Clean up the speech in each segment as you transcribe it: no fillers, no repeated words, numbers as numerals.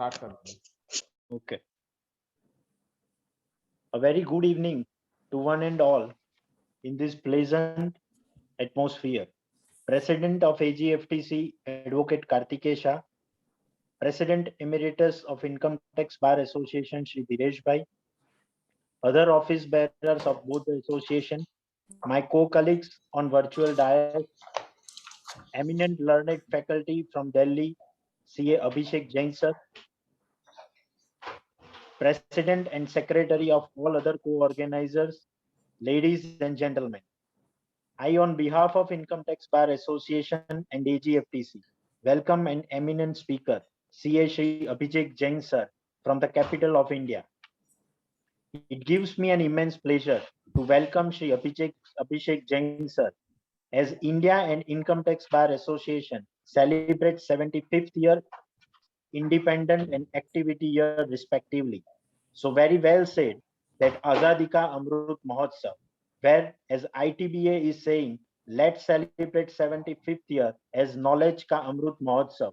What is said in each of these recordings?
Start करते हैं। Okay. A very good evening to one and all in this pleasant atmosphere. President of AGFTC, Advocate Kartikesha, President Emeritus of Income Tax Bar Association, Shri Diresh Bhai, other office bearers of both the association, my co-colleagues on virtual dais, eminent learned faculty from Delhi, CA Abhishek Jain sir, President and Secretary of all other co-organizers, ladies and gentlemen. I, on behalf of Income Tax Bar Association and AGFTC, welcome an eminent speaker, CA Shri Abhijit Jain sir, from the capital of India. It gives me an immense pleasure to welcome Shri Abhishek Jain sir as India and Income Tax Bar Association celebrates 75th year independent and activity year respectively. So very well said that Azadi Ka Amrut Mahotsav, where as ITBA is saying, let's celebrate 75th year as Knowledge Ka Amrut Mahotsav.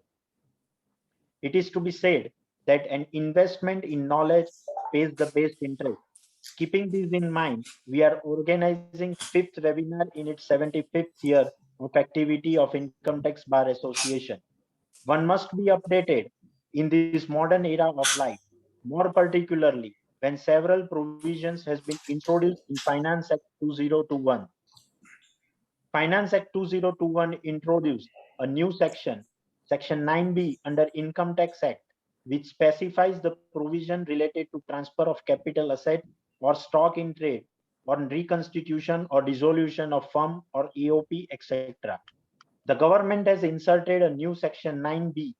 It is to be said that an investment in knowledge pays the best interest. Keeping this in mind, we are organizing fifth webinar in its 75th year of activity of Income Tax Bar Association. One must be updated in this modern era of life, more particularly when several provisions has been introduced in Finance Act 2021. Finance Act 2021 introduced a new section, Section 9B under Income Tax Act, which specifies the provision related to transfer of capital asset or stock in trade, or reconstitution or dissolution of firm or AOP, etc. The government has inserted a new Section 9B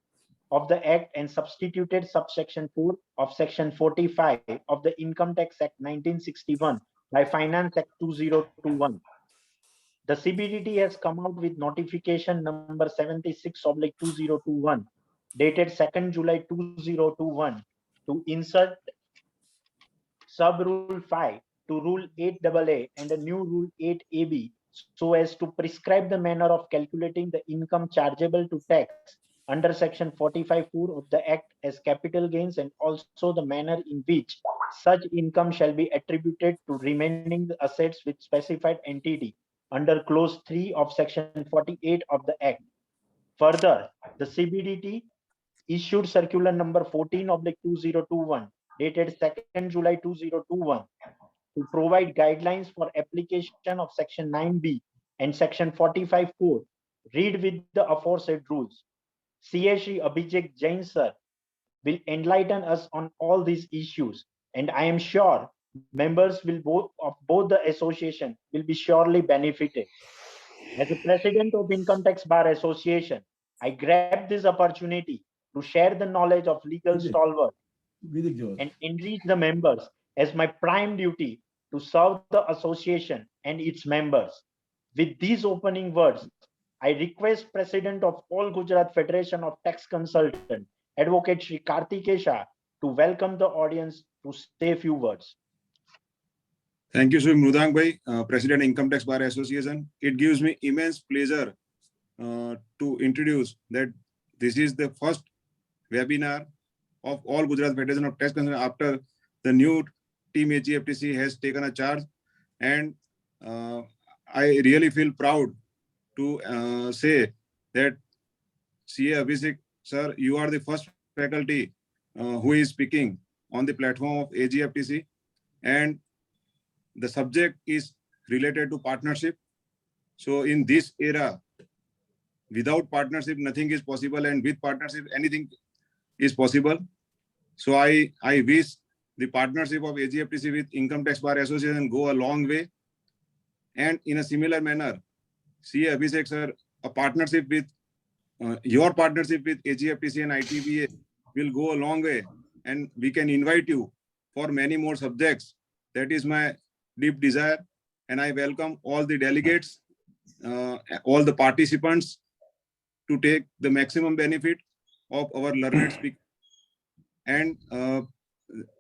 of the Act and substituted subsection 4 of Section 45 of the Income Tax Act 1961 by Finance Act 2021. The CBDT has come out with notification number 76/2021 dated 2nd July 2021 to insert sub rule 5 to rule 8AA and a new rule 8AB so as to prescribe the manner of calculating the income chargeable to tax under section 45(4) of the Act as capital gains, and also the manner in which such income shall be attributed to remaining assets with specified entity under clause 3 of section 48 of the Act. Further, the CBDT issued circular number 14/2021 dated 2nd July 2021 to provide guidelines for application of section 9B and section 45(4). Read with the aforesaid rules. CA Shri Abhijit Jain sir will enlighten us on all these issues, and I am sure members of both the association will be surely benefited. As a president of Income Tax Bar Association, I grab this opportunity to share the knowledge of legal stalwart and enrich the members as my prime duty to serve the association and its members. With these opening words, I request President of All Gujarat Federation of Tax Consultants, Advocate Shri Kartikesha, to welcome the audience to say a few words. Thank you, Sri Mrudang Bhai, President Income Tax Bar Association. It gives me immense pleasure to introduce that this is the first webinar of All Gujarat Federation of Tax Consultants after the new team AGFTC has taken a charge, and I really feel proud to say that CA Abhishek sir, you are the first faculty who is speaking on the platform of AGFTC, and the subject is related to partnership. So in this era, without partnership, nothing is possible, and with partnership, anything is possible. So I wish the partnership of AGFTC with Income Tax Bar Association go a long way. And in a similar manner, CA Abhishek sir, a partnership with your partnership with AGFTC and ITBA will go a long way, and we can invite you for many more subjects. That is my deep desire, and I welcome all the delegates, all the participants to take the maximum benefit of our learned speaker. And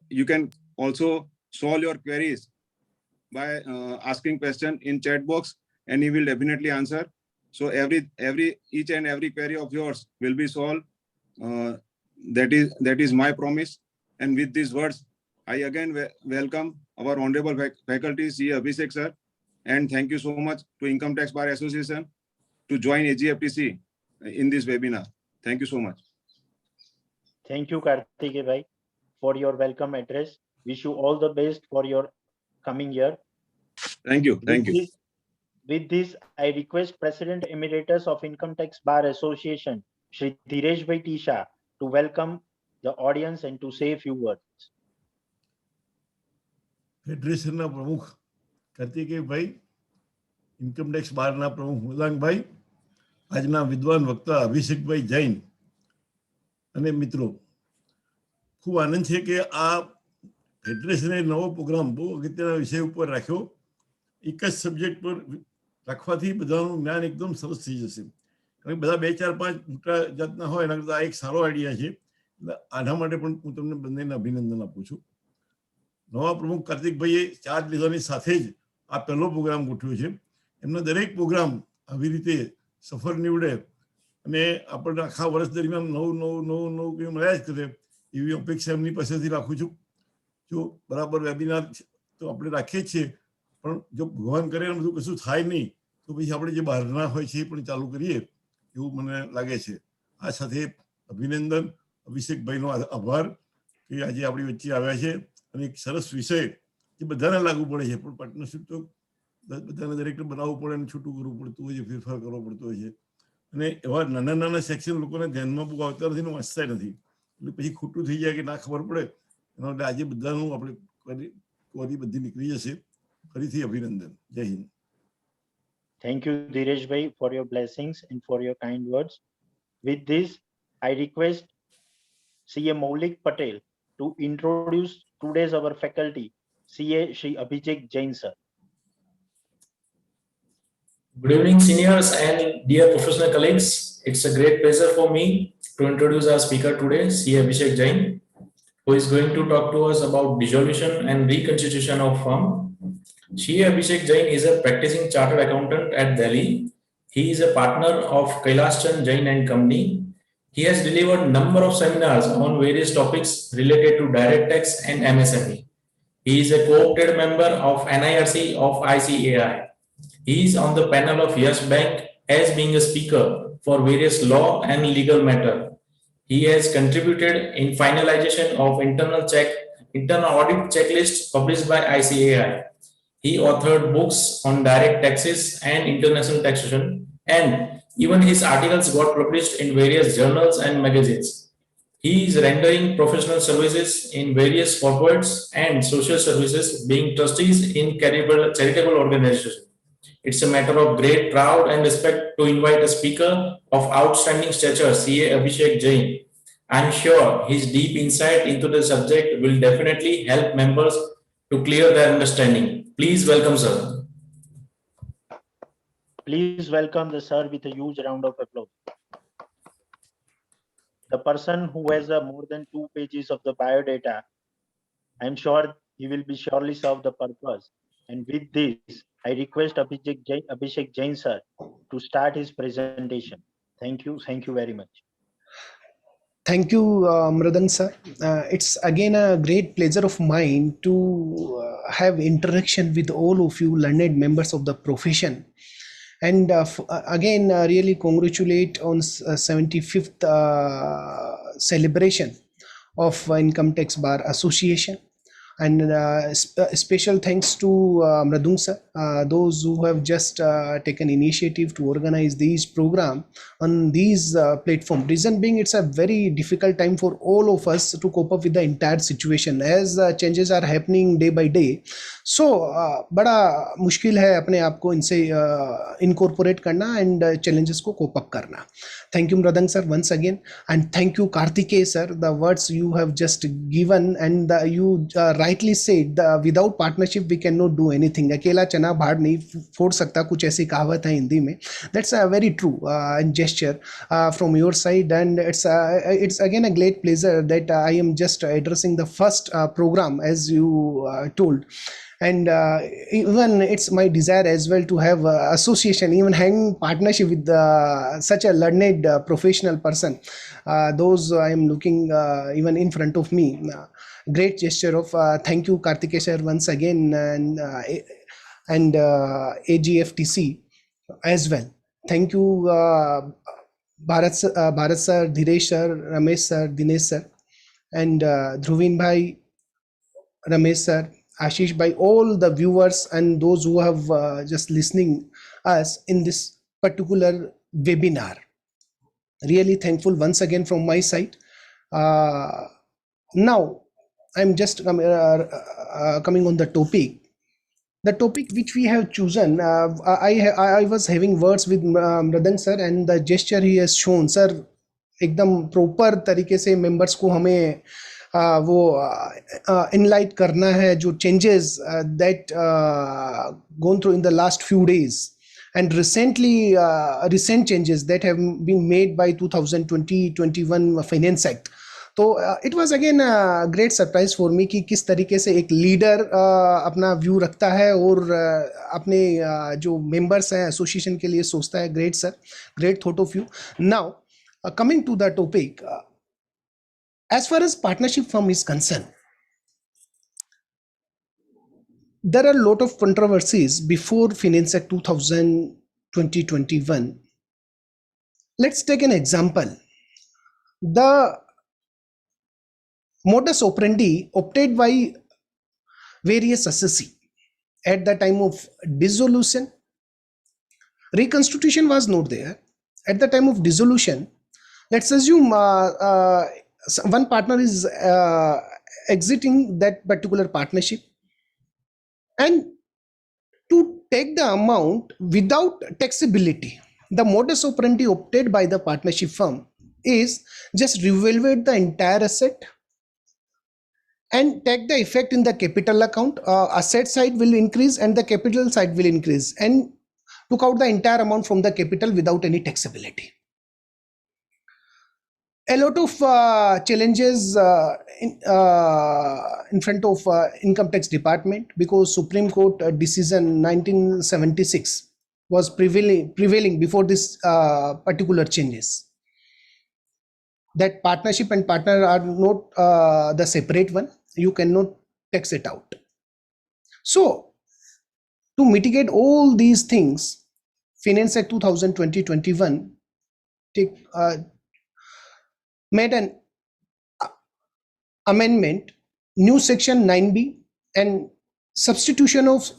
you can also solve your queries by asking question in chat box, and he will definitely answer. So each and every query of yours will be solved that is my promise. And with these words, I again welcome our honorable faculty, C. Abhishek sir, and thank you so much to Income Tax Bar Association to join AGFTC in this webinar. Thank you so much. Thank you, Karthikeya bhai, for your welcome address. Wish you all the best for your coming year. Thank you. Thank you. With this, I request President Emeritus of Income Tax Bar Association, Shri Dhiresh Bhai Tisha, to welcome the audience and to say a few words. ફેડરેશનના પ્રમુખ કાર્તિકેયભાઈ, income tax બારના પ્રમુખ મુદાંગભાઈ, આજના વિદ્વાન વક્તા અભિષેકભાઈ જૈન અને મિત્રો, ખૂબ આનંદ છે કે આ ફેડરેશને નવો પ્રોગ્રામ બહુ અગત્યના વિષય ઉપર રાખ્યો. એક જ સબ્જેક્ટ પર રાખવાથી બધાનું જ્ઞાન એકદમ સરસ થઈ જશે. કારણ કે બધા 2, 4, 5 મોટા જાતના હોય એના કરતાં આ એક સારો આઈડિયા છે. આના માટે પણ હું તમને બંનેને અભિનંદન આપું છું. નવા પ્રમુખ કાર્તિકભાઈએ ચાર્જ લીધાની સાથે જ આ પહેલો પ્રોગ્રામ ગોઠવ્યો છે. એમનો દરેક પ્રોગ્રામ આવી રીતે સફળ નીવડે અને આપણને આખા વર્ષ દરમિયાન નવું કંઈ મળ્યા જ કરે એવી અપેક્ષા એમની પાસેથી રાખું છું. જો બરાબર વેબિનાર તો આપણે રાખીએ જ છીએ, પણ જો ભગવાન કરે એમ બધું કશું થાય નહીં તો પછી આપણે જે બહારના હોય છે એ પણ ચાલુ કરીએ એવું મને લાગે છે. આ સાથે અભિનંદન, અભિષેકભાઈનો આભાર કે આજે આપણી વચ્ચે આવ્યા છે અને એક સરસ વિષય જે બધાને લાગુ પડે છે, પણ પાર્ટનરશિપ તો બધાને દરેકને બનાવવું પડે અને છૂટું કરવું પડતું હોય છે, ફેરફાર કરવો પડતો હોય છે. અને એવા નાના સેક્શન લોકોને ધ્યાનમાં બહુ આવતા નથી ને વાંચતા નથી, એટલે પછી ખોટું થઈ જાય કે ના ખબર પડે. એના માટે આજે બધાનું આપણે ક્વોરી બધી નીકળી જશે. ફરીથી અભિનંદન. જય Hind. Thank you, Dhiresh bhai, for your blessings and for your kind words. With this, I request CA Maulik Patel to introduce today's our faculty, CA Shri Abhishek Jain sir. Good evening, seniors and dear professional colleagues. It's a great pleasure for me to introduce our speaker today, CA Abhishek Jain, who is going to talk to us about dissolution and reconstitution of firm. CA Abhishek Jain is a practicing chartered accountant at Delhi. He is a partner of Kailash Chand Jain and Company. He has delivered a number of seminars on various topics related to direct tax and MSME. He is a co-opted member of NIRC of ICAI. He is on the panel of Yes Bank as being a speaker for various law and legal matters. He has contributed in finalization of internal audit checklist published by ICAI. He authored books on direct taxes and international taxation, and even his articles got published in various journals and magazines. He is rendering professional services in various corporates and social services, being trustees in charitable organizations. It's a matter of great pride and respect to invite a speaker of outstanding stature, CA Abhishek Jain. I'm sure his deep insight into the subject will definitely help members to clear their understanding. Please welcome, sir. Please welcome the sir with a huge round of applause. The person who has more than 2 pages of the biodata, I'm sure he will be surely serve the purpose. And with this, I request Abhishek Jain sir to start his presentation. Thank you very much. Thank you, Mridang sir. It's again a great pleasure of mine to have interaction with all of you learned members of the profession. And again, really congratulate on 75th celebration of Income Tax Bar Association. And special thanks to Mridang sir, those who have just taken initiative to organize these program on these platform. Reason being, it's a very difficult time for all of us to cope up with the entire situation as changes are happening day by day. So बड़ा मुश्किल है अपने आप को इनसे incorporate करना and challenges को cope up करना. Thank you, Mridang sir, once again, and thank you, Karthikeya sir. The words you have just given and you rightly said, without partnership we cannot do anything. अकेला चना भाड़ नहीं फोड़ सकता, कुछ ऐसी कहावत है हिंदी में. That's a very true gesture from your side, and it's again a great pleasure that I am just addressing the first program as you told. And even it's my desire as well to have association, even hang partnership with such a learned professional person. Those I am looking even in front of me. Great gesture of thank you, Kartikeya sir, once again, and AGFTC as well. Thank you, Bharat sir, Dhiresh sir, Ramesh sir, Dinesh sir, and Dhruvin bhai, Ramesh sir, Ashish bhai, all the viewers and those who have just listening us in this particular webinar. Really thankful once again from my side. Now I'm just coming on the topic. The topic which we have chosen, I was having words with Mridang sir, and the gesture he has shown, sir, एकदम proper तरीके से members को हमें वो enlighten करना है जो changes that gone through in the last few days, and recently recent changes that have been made by 2020-21 Finance Act. तो it was again great surprise for me कि किस तरीके से एक लीडर अपना व्यू रखता है और अपने जो मेंबर्स हैं एसोसिएशन के लिए सोचता है. Great sir, great thought of you. Now coming to the topic, as far as partnership firm is concerned, there are a lot of controversies before Finance Act 2020-21. Let's take an example. The modus operandi opted by various assessee at the time of dissolution. Reconstitution was not there. At the time of dissolution, let's assume one partner is exiting that particular partnership, and to take the amount without taxability, the modus operandi opted by the partnership firm is just revalue the entire asset and take the effect in the capital account. Asset side will increase and the capital side will increase, and took out the entire amount from the capital without any taxability. A lot of challenges in front of income tax department, because Supreme Court decision 1976 was prevailing before this particular changes, that partnership and partner are not the separate one. You cannot tax it out. So to mitigate all these things, Finance Act 2020-21 made an amendment, new section 9B, and substitution of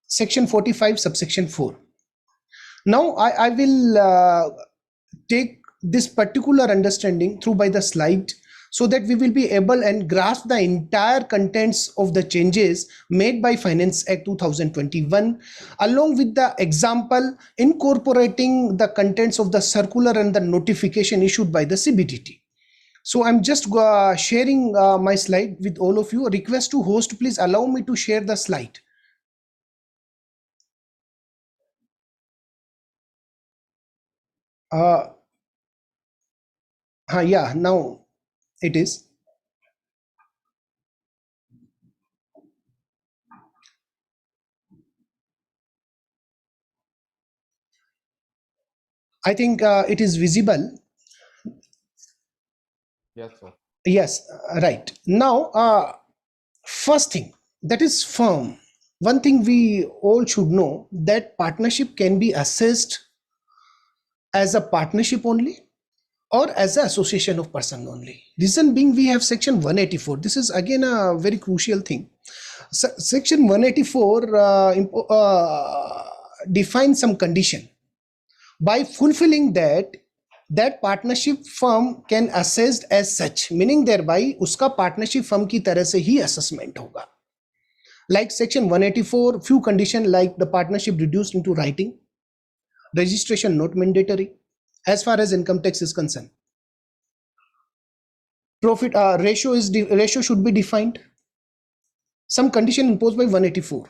section 45 subsection 4. Now I will take this particular understanding through by the slide, so that we will be able and grasp the entire contents of the changes made by Finance Act 2021, along with the example incorporating the contents of the circular and the notification issued by the CBDT. So I'm just sharing my slide with all of you. A request to host, please allow me to share the slide. Yeah, now it is. I think it is visible. Yes, sir. Yes, right. Now, first thing, that is firm. One thing we all should know, that partnership can be assessed as a partnership only or as an association of person only. Reason being, we have section 184. This is again a very crucial thing. Section 184 defines some condition. By fulfilling that partnership firm can assessed as such, meaning thereby uska partnership firm ki tarah se hi assessment hoga. Like section 184, few condition like the partnership reduced into writing, registration not mandatory as far as income tax is concerned. Profit ratio should be defined. some condition imposed by 184.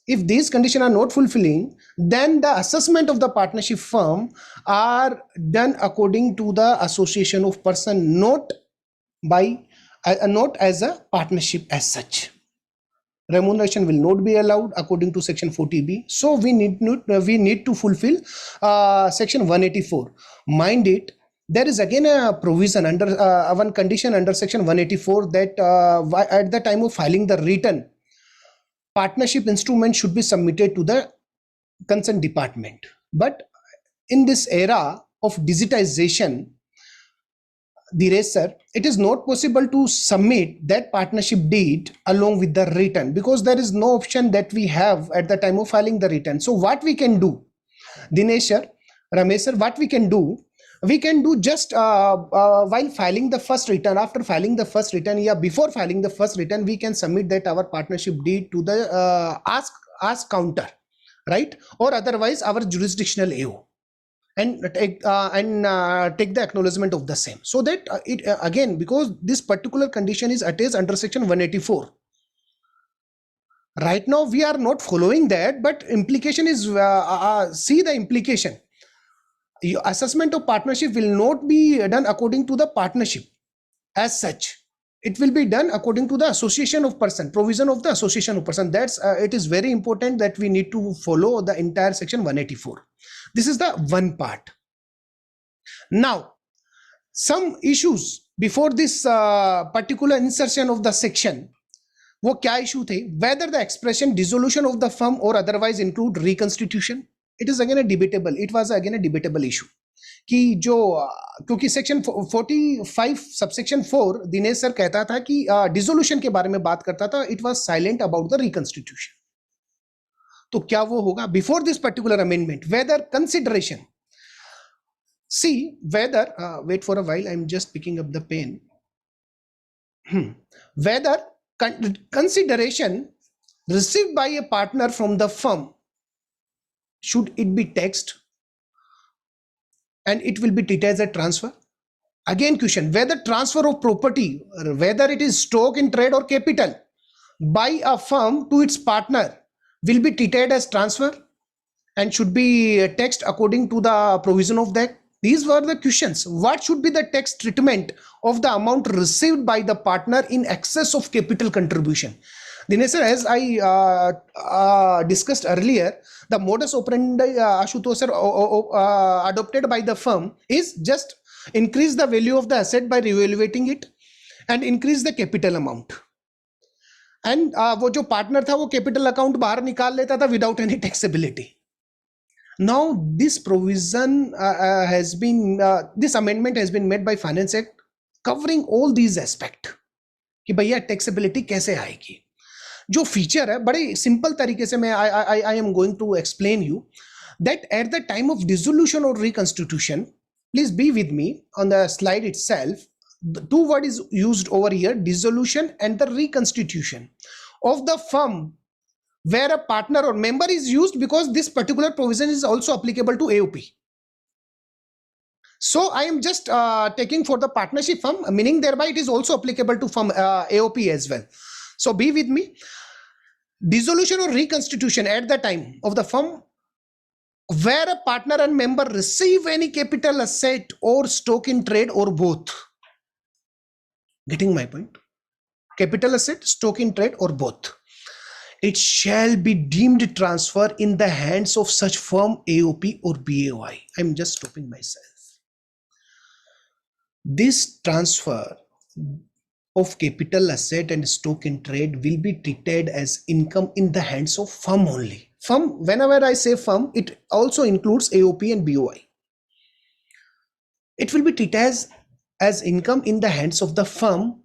If these conditions are not fulfilling, then the assessment of the partnership firm are done according to the association of person, not as a partnership as such. Remuneration will not be allowed according to section 40B. So we need to fulfill section 184. Mind it, there is again a provision under one condition under section 184 that at the time of filing the return, partnership instrument should be submitted to the concerned department. But in this era of digitization, Dhirej sir, it is not possible to submit that partnership deed along with the return because there is no option that we have at the time of filing the return. So what we can do, Dinesh sir, Ramesh sir, what we can do just while filing the first return, after filing the first return, yeah, before filing the first return, we can submit that our partnership deed to the ask counter, right? Or otherwise our jurisdictional AO. And take the acknowledgement of the same, so that it again, because this particular condition is attached under section 184. Right now we are not following that, but implication is see the implication. Your assessment of partnership will not be done according to the partnership as such. It will be done according to the association of person, provision of the association of person. That's it is very important that we need to follow the entire section 184. This is the one part. Now, some issues before this particular insertion of the section. वो क्या issue थे? Whether the expression dissolution of the firm or otherwise include reconstitution. It is again a debatable. It was again a debatable issue. कि जो क्योंकि section 45 subsection 4 Dinesh sir कहता था कि dissolution के बारे में बात करता था, it was silent about the reconstitution. तो क्या वो होगा before this particular amendment, whether consideration, see whether wait for a while, I am just picking up the pen, whether consideration received by a partner from the firm, should it be taxed and it will be treated as a transfer? Again question, whether transfer of property, whether it is stock in trade or capital by a firm to its partner will be treated as transfer and should be taxed according to the provision of that. These were the questions. What should be the tax treatment of the amount received by the partner in excess of capital contribution? Dinesh sir, as I discussed earlier, the modus operandi Ashutosh sir adopted by the firm is just increase the value of the asset by reevaluating it and increase the capital amount. And वो जो partner था वो capital account बाहर निकाल लेता था without any taxability. Now this provision has been this amendment has been made by Finance Act covering all these aspects कि भैया taxability कैसे आएगी. जो feature है बड़े simple तरीके से मैं I am going to explain you that at the time of dissolution or reconstitution, please be with me on the slide itself. The two words is used over here, dissolution and the reconstitution of the firm, where a partner or member is used because this particular provision is also applicable to AOP. So I am just taking for the partnership firm, meaning thereby it is also applicable to firm AOP as well. So be with me. Dissolution or reconstitution at the time of the firm where a partner and member receive any capital asset or stock in trade or both. Getting my point? Capital asset, stock in trade or both. It shall be deemed transfer in the hands of such firm AOP or BOI. I'm just stopping myself. This transfer of capital asset and stock in trade will be treated as income in the hands of firm only. Firm, whenever I say firm, it also includes AOP and BOI. It will be treated as income in the hands of the firm,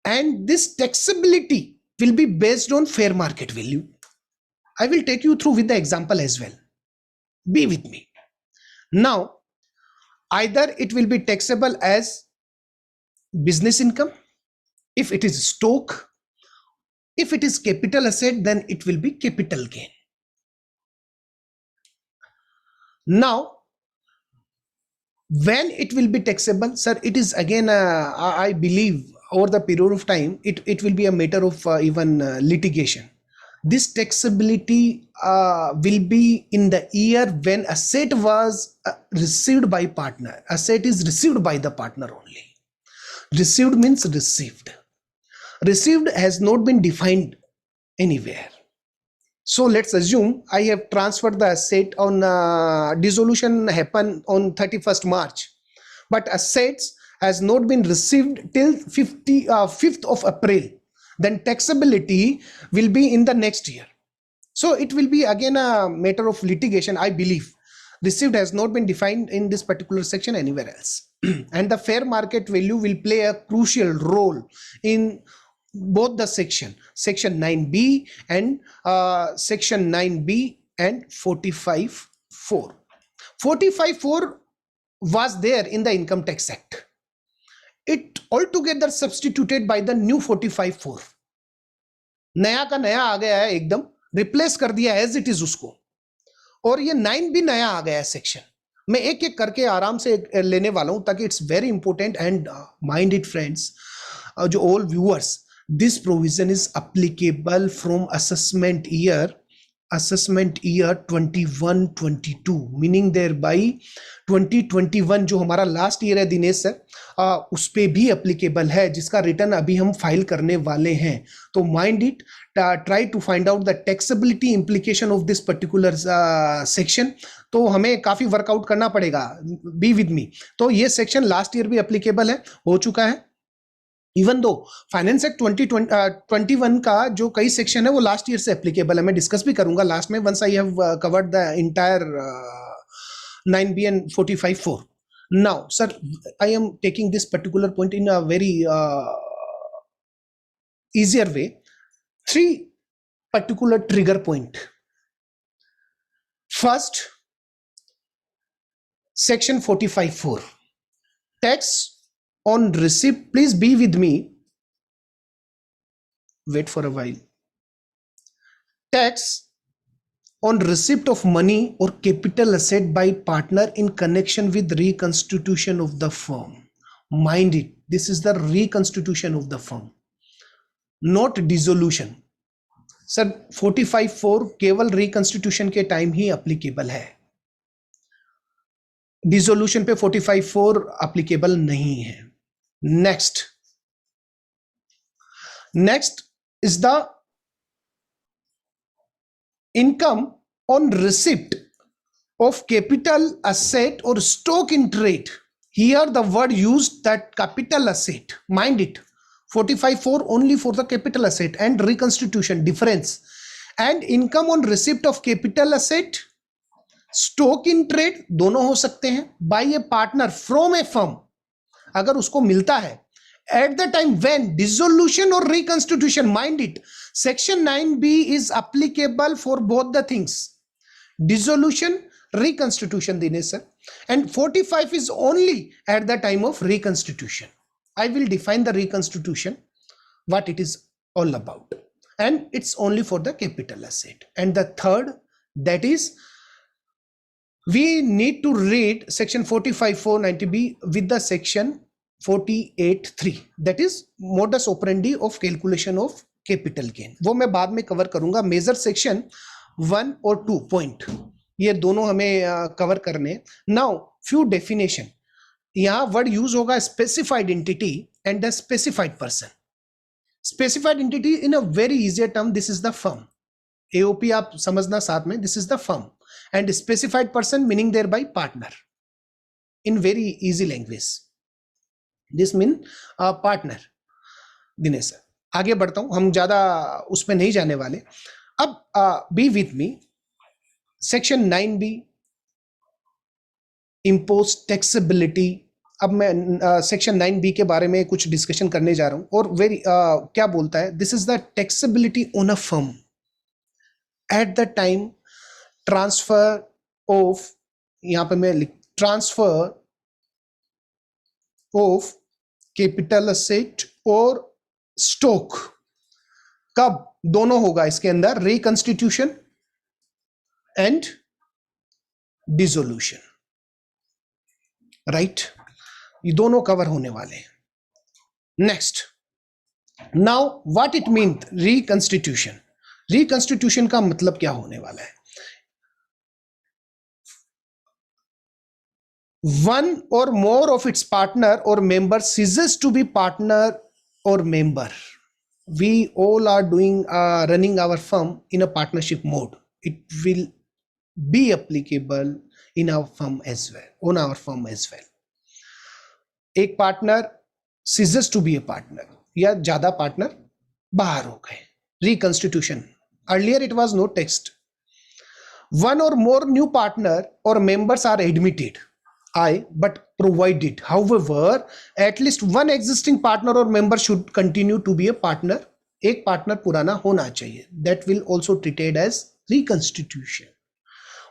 and this taxability will be based on fair market value. I will take you through with the example as well. Be with me. Now, either it will be taxable as business income, if it is stock, if it is capital asset, then it will be capital gain. Now, when it will be taxable, sir, it is again, I believe over the period of time, it will be a matter of even litigation. This taxability will be in the year when asset was received by partner. Asset is received by the partner only. Received means received. Received has not been defined anywhere. So let's assume I have transferred the asset on dissolution happen on 31st March, but assets has not been received till 5th of April. Then taxability will be in the next year. So it will be again a matter of litigation, I believe. Received has not been defined in this particular section anywhere else. And the fair market value will play a crucial role in both the section 9b and section 9b and 45.4. 45.4 was there in the Income Tax Act. It altogether substituted by the new 45.4. नया का नया आ गया है, एकदम replace कर दिया as it is उसको. और ये 9 भी नया आ गया है सेक्शन. मैं एक एक करके आराम से लेने वाला हूं ताकि it's very important and mind it friends, जो all viewers, this provision is applicable from assessment year 21-22, meaning thereby 2021 जो हमारा लास्ट ईयर है दिनेश सर, उस पे भी एप्लीकेबल है, जिसका रिटर्न अभी हम फाइल करने वाले हैं. तो mind it, try to find out the taxability implication of this particular section. तो हमें काफी वर्कआउट करना पड़ेगा, बी विद मी. तो ये सेक्शन लास्ट ईयर भी एप्लीकेबल है, हो चुका है. इवन दो फाइनेंस एक्ट 2021 का जो कई सेक्शन है वो लास्ट ईयर से एप्लीकेबल है. मैं डिस्कस भी करूंगा लास्ट में, once I have covered the entire 9b and 45.4. Now sir, I am taking this particular point in a very easier way. 3 particular trigger point. First, section 45.4, tax on receipt. Please be with me, wait for a while. Tax on receipt of money or capital asset by partner in connection with reconstitution of the firm. Mind it, this is the reconstitution of the firm, not dissolution. Sir 45.4 केवल reconstitution के time ही applicable है. Dissolution पे 45.4 applicable नहीं है. Next is the income on receipt of capital asset और stock in trade. Here the word use that capital asset. Mind it, 45.4 only for the capital asset and reconstitution difference. And income on receipt of capital asset, stock in trade दोनों हो सकते हैं, by a partner from a firm अगर उसको मिलता है at the time when dissolution or reconstitution. Mind it, section 9b is applicable for both the things, dissolution, reconstitution, Dinesh sir. And 45 is only at the time of reconstitution. I will define the reconstitution, what it is all about, and it's only for the capital asset. And the third, that is, we need to read section 45.490b with the section 48.3, that is modus operandi of calculation of capital gain. वो मैं बाद में cover करूंगा. Major section 1 और 2 point ये दोनों हमें cover करने. Now few definition. यहां वर्ड यूज होगा specified entity and the specified person. Specified entity in a very easier term, this is the firm. AOP आप समझना साथ में, this is the firm. And specified person meaning thereby partner in very easy language. This mean partner. Dinesh sir आगे बढ़ता हूं, हम ज्यादा उसमें नहीं जाने वाले. अब B with me, section 9b impose taxability. अब मैं सेक्शन 9b के बारे में कुछ डिस्कशन करने जा रहा हूं. और वेरी क्या बोलता है, this is the taxability on a firm at the time transfer of, यहां पे मैं ट्रांसफर ऑफ कैपिटल असेट और स्टॉक. कब दोनों होगा इसके अंदर, रिकंस्टिट्यूशन एंड डिसोल्यूशन. राइट, ये दोनों कवर होने वाले हैं. Next, Now, what it means reconstitution? Reconstitution का मतलब क्या होने वाला है? One or more of its partner or member ceases to be partner or member. We all are doing running our firm in a partnership mode. It will be applicable in our firm as well, on our firm as well. एक partner ceases to be a partner या ज्यादा partner बाहर हो गए. Reconstitution. Earlier it was no text. One or more new partner or members are admitted. But provided, however, at least one existing partner or member should continue to be a partner. एक partner पुराना होना चाहिए. That will also treated as reconstitution.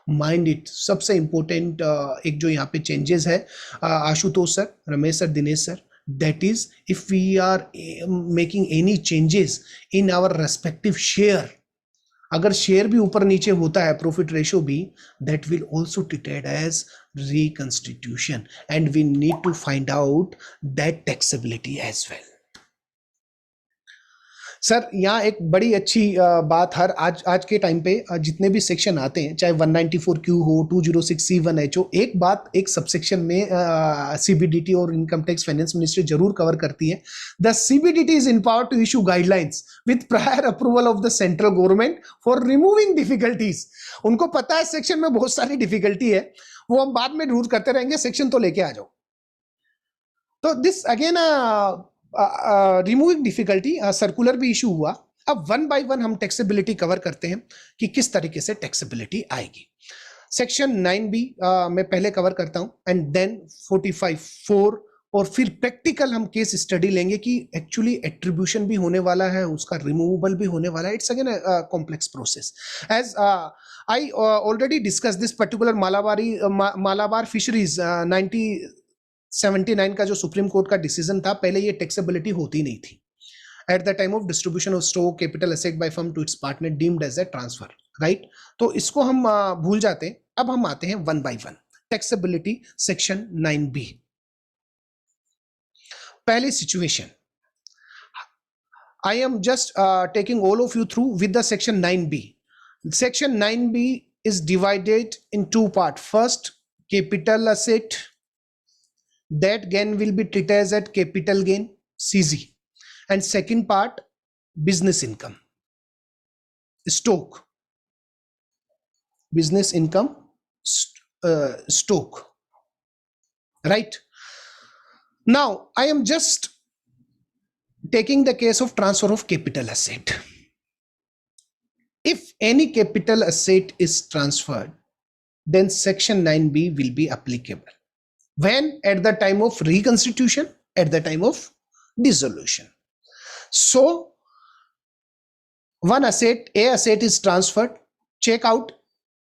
Mind it. सबसे important एक जो यहाँ पे changes है Ashutosh sir, Ramesh sir, Dinesh sir. That is, if we are making any changes in our respective share, अगर शेयर भी ऊपर नीचे होता है, प्रॉफिट रेशियो भी, that will also treated as reconstitution, and we need to find out that taxability as well. Sir यहाँ एक बड़ी अच्छी बात हर आज के टाइम पे जितने भी सेक्शन आते हैं, चाहे 194Q हो, 206C1H हो, एक बात एक सबसेक्शन में CBDT और इनकम टैक्स फाइनेंस मिनिस्ट्री जरूर कवर करती है. The CBDT is empowered to issue guidelines with prior approval of the central government for removing difficulties. उनको पता है सेक्शन में बहुत सारी डिफिकल्टी है, वो हम बाद में दूर करते रहेंगे, सेक्शन तो लेके आ जाओ. तो this again removing difficulty circular भी इशू हुआ. अब वन बाय वन हम टैक्सेबिलिटी कवर करते हैं कि किस तरीके से टैक्सेबिलिटी आएगी. सेक्शन 9B मैं पहले कवर करता हूं एंड देन 45(4) और फिर प्रैक्टिकल हम केस स्टडी लेंगे कि एक्चुअली एट्रीब्यूशन भी होने वाला है, उसका रिमूवेबल भी होने वाला है. It's again complex process. As I already discuss this particular Malabar fisheries 1979 का जो सुप्रीम कोर्ट का डिसीजन था, पहले ये टैक्सेबिलिटी होती नहीं थी. At the time of distribution of stock capital asset by firm to its partner deemed as a transfer, right. तो इसको हम भूल जाते हैं. अब हम आते हैं one by one. Taxability section 9B. पहली situation, I am just taking all of you through with the section 9B. Section 9B is divided in two parts. First, capital asset. That gain will be treated as at capital gain, CG. And second part, business income. Stock. Business income, stock. Right? Now, I am just taking the case of transfer of capital asset. If any capital asset is transferred, then section 9B will be applicable. When? At the time of reconstitution, at the time of dissolution. So, one asset, A asset is transferred, check out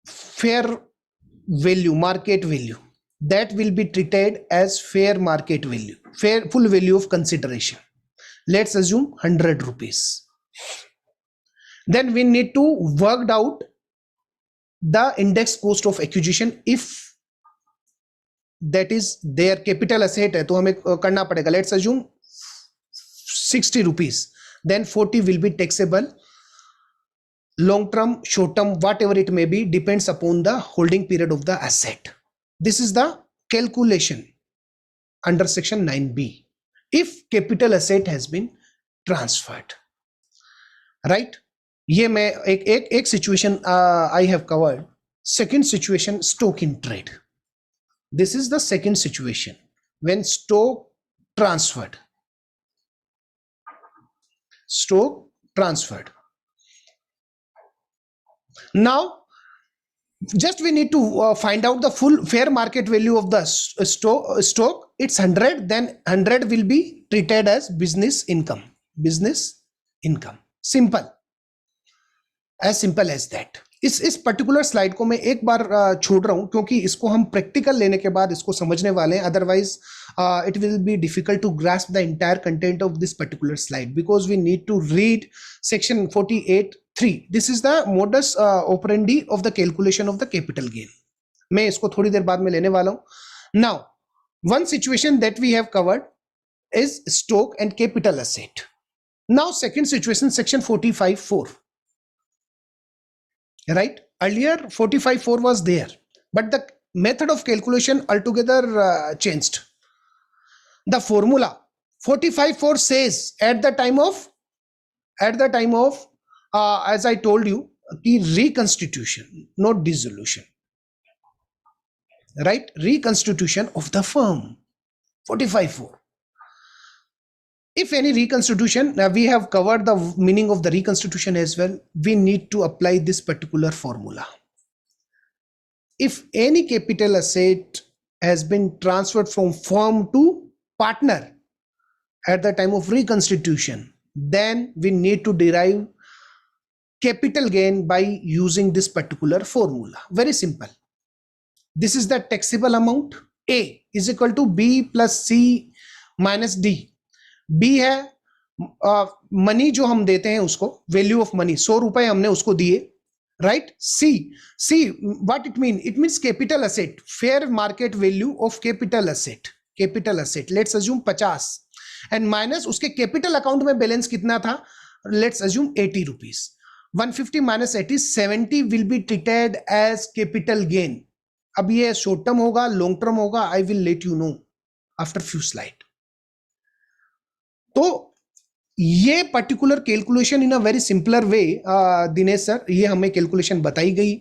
fair value, market value. That will be treated as fair market value, fair full value of consideration. Let's assume 100 rupees. Then we need to work out the index cost of acquisition. If that is their capital asset है तो हमें करना पड़ेगा. Let's assume 60 rupees. Then 40 will be taxable. Long term, short term, whatever it may be, depends upon the holding period of the asset. This is the calculation under section 9B. If capital asset has been transferred, right? ये मैं एक situation I have covered. Second situation, stock in trade. This is the second situation when stock transferred. Stock transferred. Now, just we need to find out the full fair market value of the stock. It's 100. Then 100 will be treated as business income. Business income. Simple. As simple as that. इस particular slide को मैं एक बार छोड़ रहा हूं क्योंकि इसको हम प्रैक्टिकल लेने के बाद इसको समझने वाले हैं. Otherwise it will be difficult to grasp the entire content of this particular slide because we need to read section 48(3). This is the modus operandi of the calculation of the capital gain. मैं इसको थोड़ी देर बाद में लेने वाला हूं. Now, one situation that we have covered is stock and capital asset. Now, second situation, section 45(4). Right? Earlier, 45(4) was there, but the method of calculation altogether changed. The formula 45(4) says at the time of as I told you, the reconstitution, not dissolution. Right? Reconstitution of the firm. 45(4). If any reconstitution, we have covered the meaning of the reconstitution as well. We need to apply this particular formula. If any capital asset has been transferred from firm to partner at the time of reconstitution, then we need to derive capital gain by using this particular formula. Very simple. This is the taxable amount. A is equal to B plus C minus D. B है money जो हम देते हैं उसको, value of money 100 रुपए हमने उसको दिए, right. See what it mean? It means capital asset, fair market value of capital asset let's assume 50 and minus उसके कैपिटल अकाउंट में बैलेंस कितना था, let's assume 80 rupees. 150 minus 80, 70 will be treated as capital gain. अब ये short term होगा, long term होगा, I will let you know after few slide. तो ये particular calculation in a very simpler way, Dinesh sir, ये हमें कैलकुलेशन बताई गई.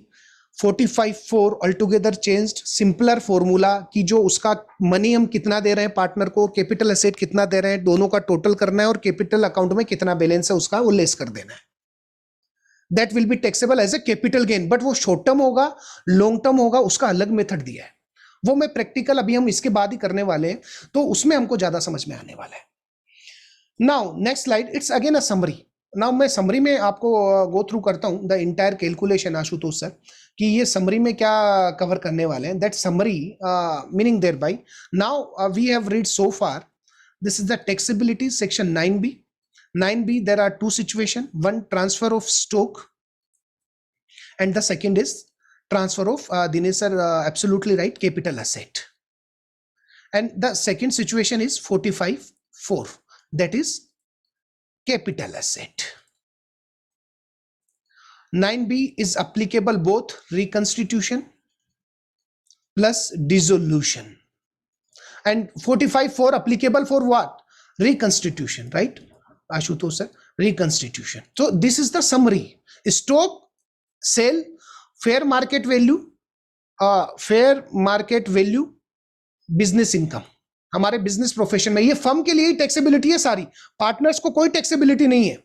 45(4) all together changed, simpler formula कि जो उसका मनी हम कितना दे रहे हैं पार्टनर को, कैपिटल एसेट कितना दे रहे हैं, दोनों का टोटल करना है और कैपिटल अकाउंट में कितना बैलेंस है उसका वो लेस कर देना है. That will be taxable as a capital gain. But वो शॉर्ट टर्म होगा, लॉन्ग टर्म होगा, उसका अलग मेथड दिया है. वो मैं प्रैक्टिकल अभी हम इसके बाद ही करने वाले हैं, तो उसमें हमको ज्यादा समझ में आने वाला है. Now, next slide, it's again a summary. Now, मैं summary में आपको go through करता हूँ the entire calculation, Ashutosh sir, कि ये summary में क्या cover करने वाले हैं. That summary, meaning thereby, now we have read so far. This is the taxability, section 9B. 9B, there are two situations. One, transfer of stock, and the second is transfer of, Dinesh sir, absolutely right, capital asset. And the second situation is 45(4). That is capital asset. 9B is applicable both reconstitution plus dissolution, and 45(4) applicable for what? Reconstitution, right, Ashutosh sir? Reconstitution. So this is the summary. Stock sale, fair market value, business income. हमारे business profession में ये firm के लिए ही taxability है सारी, partners को कोई taxability नहीं है.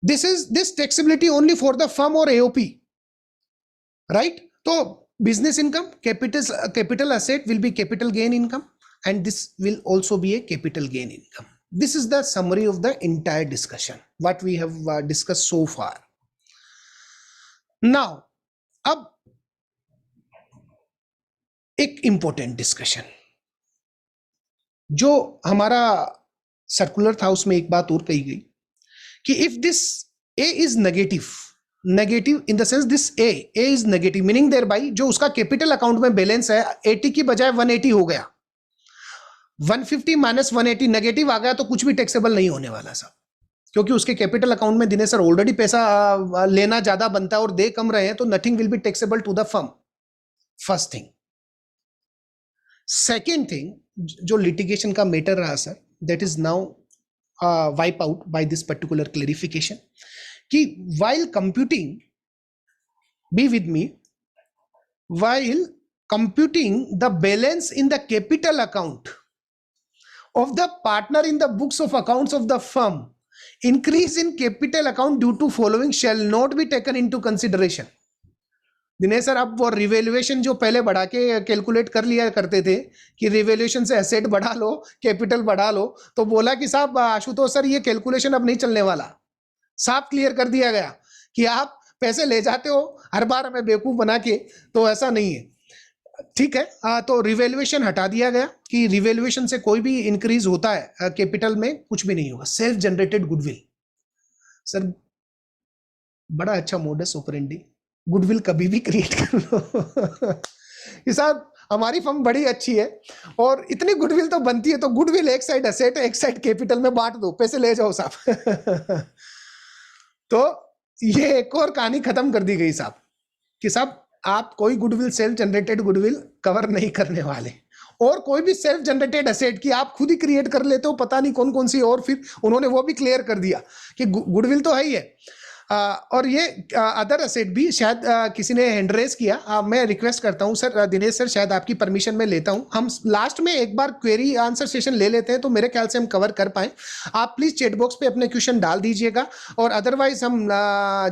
This taxability only for the firm और एओपी, राइट. तो business income, capital asset will be capital gain income, and this will also be a capital gain income. This is the summary of the entire discussion what we have discussed so far. Now अब एक important discussion जो हमारा circular था उसमें एक बात और कही गई कि if this A is negative in the sense this A is negative, meaning thereby जो उसका कैपिटल अकाउंट में बैलेंस है 80 की बजाय 180 हो गया, 150 माइनस 180 नेगेटिव आ गया, तो कुछ भी टैक्सेबल नहीं होने वाला साहब, क्योंकि उसके कैपिटल अकाउंट में दिनेश सर ऑलरेडी पैसा लेना ज्यादा बनता है और दे कम रहे हैं, तो nothing will be taxable to the firm. First thing. Second thing, जो लिटिगेशन का मैटर रहा sir, that is now wipe out by this particular clarification कि while computing, be with me, while computing the balance in the capital account of the partner in the books of accounts of the firm, increase in capital account due to following shall not be taken into consideration. Dinesh sir, अब वो revaluation जो पहले बढ़ा के calculate कर लिया करते थे कि रिवेल्युएशन से एसेट बढ़ा लो, कैपिटल बढ़ा लो, तो बोला कि साहब आशुतोष सर ये कैलकुलेशन अब नहीं चलने वाला. साफ क्लियर कर दिया गया कि आप पैसे ले जाते हो हर बार हमें बेवकूफ बना के, तो ऐसा नहीं है. ठीक है, तो रिवेल्युएशन हटा दिया गया कि रिवेल्युएशन से कोई भी इंक्रीज होता है कैपिटल में कुछ भी नहीं होगा. सेल्फ जनरेटेड गुडविल, सर बड़ा अच्छा मोडस ऑपरेंडी, गुडविल कभी भी क्रिएट कर लो. कि साहब हमारी फर्म बड़ी अच्छी है और इतनी गुडविल तो बनती है, तो गुडविल एक साइड एसेट एक साइड कैपिटल में बांट दो, पैसे ले जाओ साहब। तो ये एक और कहानी खत्म कर दी गई साहब कि साहब आप कोई goodwill self generated goodwill cover नहीं करने वाले, और कोई भी सेल्फ जनरेटेड एसेट की आप खुद ही क्रिएट कर लेते हो पता नहीं कौन कौन सी, और फिर उन्होंने वो भी क्लियर कर दिया कि गुडविल तो है ही है। और ये अदर एसेट भी शायद किसी ने हैंड रेस किया, मैं रिक्वेस्ट करता हूं सर, दिनेश सर शायद आपकी परमिशन में लेता हूं, हम लास्ट में एक बार क्वेरी आंसर सेशन ले लेते हैं तो मेरे ख्याल से हम कवर कर पाए। आप प्लीज चैट बॉक्स पे अपने क्वेश्चन डाल दीजिएगा, और अदरवाइज हम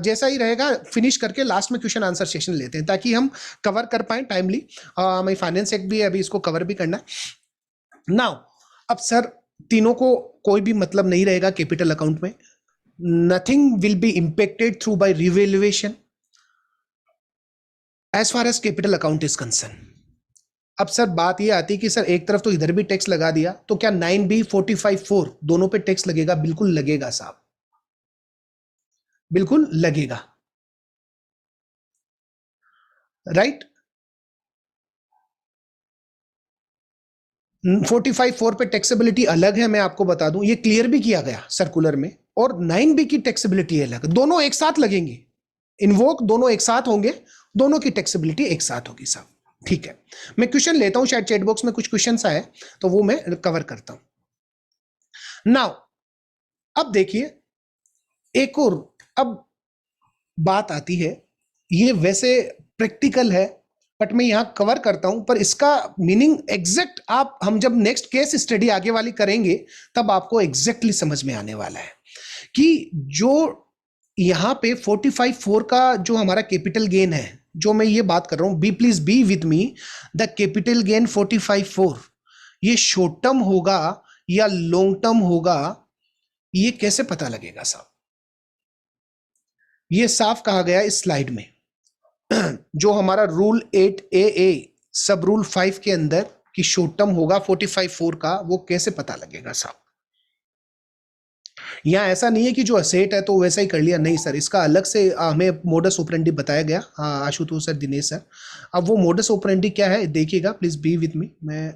जैसा ही रहेगा फिनिश करके लास्ट में क्वेश्चन आंसर सेशन लेते हैं ताकि हम कवर कर पाए टाइमली। हमारी फाइनेंस एक्ट भी है, अभी इसको कवर भी करना है। नाउ अब सर तीनों को कोई भी मतलब नहीं रहेगा कैपिटल अकाउंट में, nothing will be impacted through by revaluation as far as capital account is concerned। अब सर बात ये आती है कि सर एक तरफ तो इधर भी टैक्स लगा दिया, तो क्या 9B 45(4) दोनों पे टैक्स लगेगा? बिल्कुल लगेगा साहब, बिल्कुल लगेगा, राइट। 45(4) पे टैक्सेबिलिटी अलग है, मैं आपको बता दूं, ये क्लियर भी किया गया सर्कुलर में, और 9B की टैक्सेबिलिटी अलग, दोनों एक साथ लगेंगे, इन्वोक दोनों एक साथ होंगे, दोनों की टैक्सेबिलिटी एक साथ होगी साहब, ठीक है। मैं क्वेश्चन लेता हूं, शायद चैट बॉक्स में कुछ क्वेश्चंस आए तो वो मैं कवर करता हूं। नाउ अब देखिए एक और अब बात आती है, ये वैसे प्रैक्टिकल है बट मैं यहां कवर करता हूं, पर इसका मीनिंग एग्जैक्ट आप हम जब नेक्स्ट केस स्टडी आगे वाली करेंगे तब आपको एग्जैक्टली समझ में आने वाला है कि जो यहां पे 45(4) का जो हमारा कैपिटल गेन है, जो मैं ये बात कर रहा हूं, be please be with me, the capital gain 45(4) ये शॉर्ट टर्म होगा या लॉन्ग टर्म होगा, ये कैसे पता लगेगा साहब? ये साफ कहा गया इस स्लाइड में, जो हमारा रूल 8AA सब रूल 5 के अंदर कि शॉर्ट टर्म होगा 45(4) का, वो कैसे पता लगेगा साहब? यहां ऐसा नहीं है कि जो असेट है तो वैसा ही कर लिया, नहीं सर, इसका अलग से हमें मोडस ऑपरेंडी बताया गया, आशुतोष सर, दिनेश सर। अब वो मोडस ऑपरेंडी क्या है देखिएगा, प्लीज बी विद मी। मैं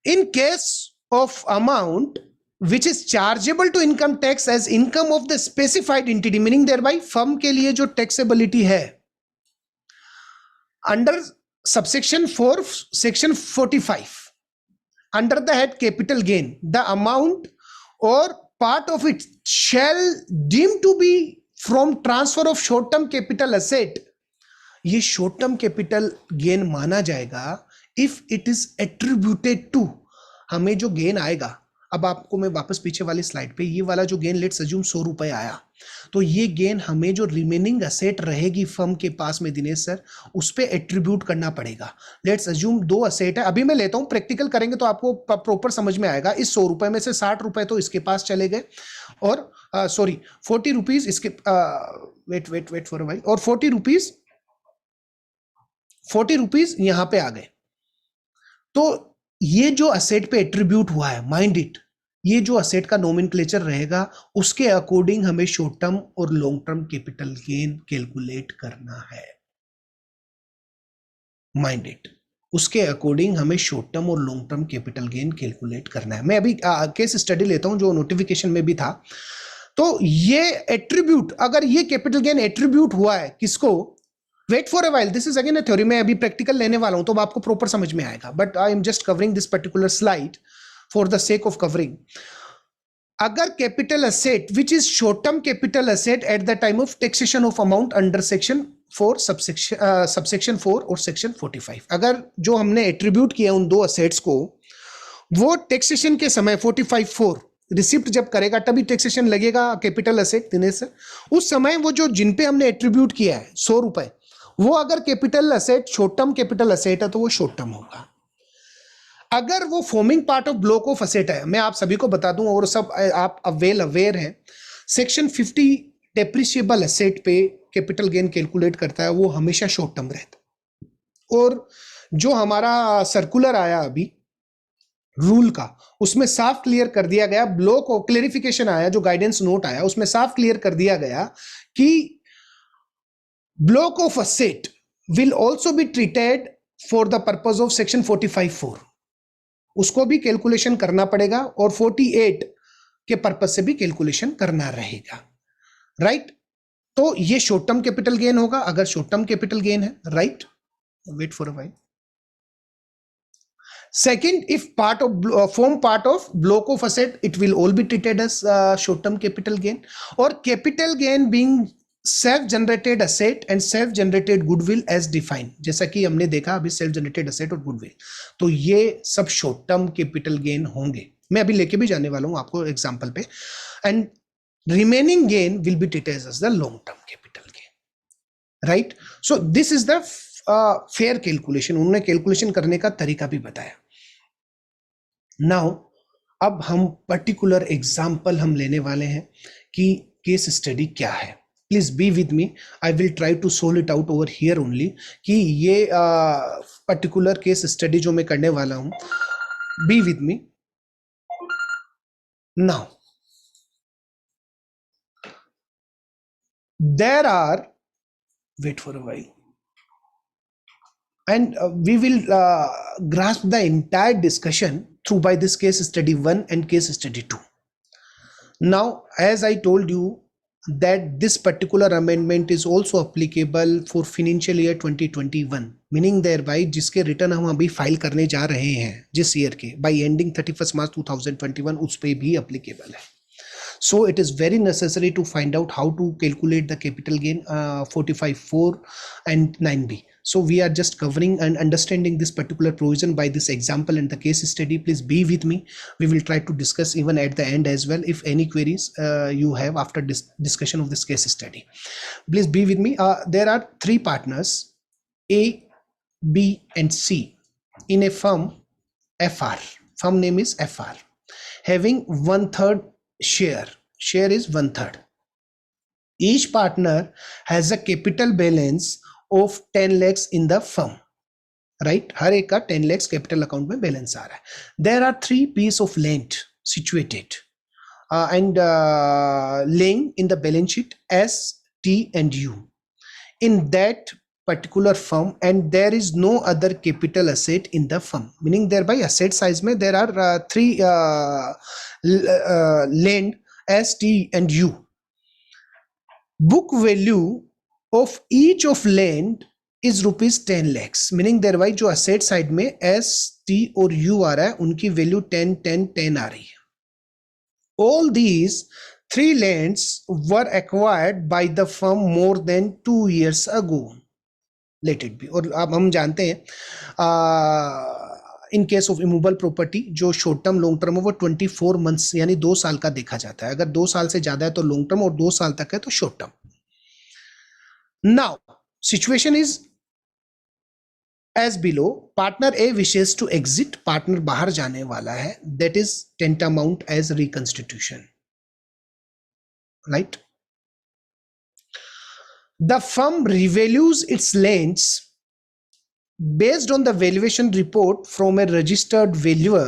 in case of amount which is chargeable to income tax as income of the specified entity, meaning thereby firm के लिए जो taxability है under subsection 4 section 45 under the head capital gain, the amount or part of it shall deemed to be from transfer of short term capital asset, ये short term capital gain माना जाएगा if it is attributed to, हमें जो gain आएगा, अब आपको मैं वापस पीछे वाली स्लाइड पे, ये वाला जो गेन लेट्स अज्यूम 100 रुपए आया, तो ये गेन हमें जो रिमेनिंग असेट रहेगी फर्म के पास में दिनेश सर, उस पे एट्रीब्यूट करना पड़ेगा। लेट्स अज्यूम 2 असेट है, अभी मैं लेता हूं, प्रैक्टिकल करेंगे तो आपको प्रॉपर समझ में आएगा। इस 100 रुपए में से 60 रुपए तो इसके पास चले गए, और सॉरी 40 रुपीज इसके वेट फॉर अ व्हाइल, और 40 रुपीज यहां पे आ गए। तो ये जो असेट पे एट्रीब्यूट हुआ है, माइंड इट, ये जो असेट का नोमेनक्लेचर रहेगा उसके अकॉर्डिंग हमें शॉर्ट टर्म और long term capital gain calculate करना है, माइंड इट, उसके अकॉर्डिंग हमें शॉर्ट टर्म और long term capital gain calculate करना है। मैं अभी केस स्टडी लेता हूं जो नोटिफिकेशन में भी था। तो ये एट्रीब्यूट, अगर ये कैपिटल गेन एट्रीब्यूट हुआ है किसको, wait for a while, this is again a theory, मैं अभी प्रैक्टिकल लेने वाला हूं तो आपको प्रॉपर समझ में आएगा, but I am just covering this particular slide for the sake of covering. अगर capital asset which is short term capital asset at the time of taxation of amount under section 4 subsection 4 और section 45, अगर जो हमने attribute किया उन 2 assets को, वो taxation के समय 45(4) रिसिप्ट जब करेगा तभी टैक्सेशन लगेगा कैपिटल असेट दिनेश सर, उस समय वो जो जिन पे हमने एट्रीब्यूट किया है 100 रुपए, वो अगर capital asset short term capital asset है तो वो शॉर्ट टर्म होगा। अगर वो forming part of block of asset है, मैं आप सभी को बता दूं और सब आप वेल अवेयर हैं, सेक्शन 50 डेप्रिशिएबल असेट पे कैपिटल गेन कैलकुलेट करता है, वो हमेशा शॉर्ट टर्म रहता। और जो हमारा सर्कुलर आया अभी रूल का, उसमें साफ क्लियर कर दिया गया, ब्लॉक और क्लेरिफिकेशन आया, जो गाइडेंस नोट आया उसमें साफ क्लियर कर दिया गया कि block of asset will also be treated for the purpose of section 45(4) उसको भी कैलकुलेशन करना पड़ेगा और 48 के पर्पज से भी कैलकुलेशन करना रहेगा, राइट? तो ये शॉर्ट टर्म कैपिटल गेन होगा अगर शॉर्ट टर्म कैपिटल गेन है, right? Wait for a while. Second, if form part of block of asset, it will all be treated as short-term capital gain, or capital gain being self-generated asset and self-generated goodwill as defined. जैसा कि हमने देखा अभी self-generated asset और goodwill, तो ये सब short-term capital gain होंगे. मैं अभी लेके भी जाने वाला हूँ आपको एग्जाम्पल पे. And remaining gain will be treated as the long-term capital gain, right? So this is the fair calculation. उन्होंने कैलकुलेशन करने का तरीका भी बताया. नाउ अब हम पर्टिकुलर एग्जाम्पल हम लेने वाले हैं कि केस स्टडी क्या है. Please be with me, I will try to solve it out over here only कि ये पर्टिकुलर केस स्टडी जो मैं करने वाला हूं. Be with me now. There are, wait for a while, and we will grasp the entire discussion through by this case study 1 and case study 2. Now, as I told you that this particular amendment is also applicable for financial year 2021, meaning thereby जिसके return हम अभी file करने जा रहे हैं जिस year के by ending 31st March 2021 उस पे भी applicable है. So it is very necessary to find out how to calculate the capital gain 45(4) and 9B. So we are just covering and understanding this particular provision by this example and the case study. Please be with me. We will try to discuss even at the end as well if any queries you have after this discussion of this case study. Please be with me. There are 3 partners, A, B and C, in a firm FR. Firm name is FR, having 1/3 share is 1/3. Each partner has a capital balance of 10 lakhs in the firm, right? हर एक का 10 lakhs capital account में balance आ रहा है. There are 3 pieces of land situated and laying in the balance sheet S, T and U in that particular firm, and there is no other capital asset in the firm, meaning thereby asset size में there are 3 land S, T and U. Book value of each of land is rupees 10 lakhs, meaning thereby जो asset side में S, T और U आ रहा है उनकी value 10, 10, 10 आ रही है. All these 3 lands were acquired by the firm more than 2 years ago. Let it be. और अब हम जानते हैं इन केस ऑफ इमूवेबल प्रॉपर्टी जो शॉर्ट टर्म लॉन्ग टर्म है वो 24 मंथ्स यानी 2 साल का देखा जाता है. अगर 2 साल से ज्यादा है तो लॉन्ग टर्म और 2 साल तक है तो short term. Now situation is as below. Partner A wishes to exit, partner बाहर जाने वाला है, that is tantamount as reconstitution, right? The firm revalues its lands based on the valuation report from a registered valuer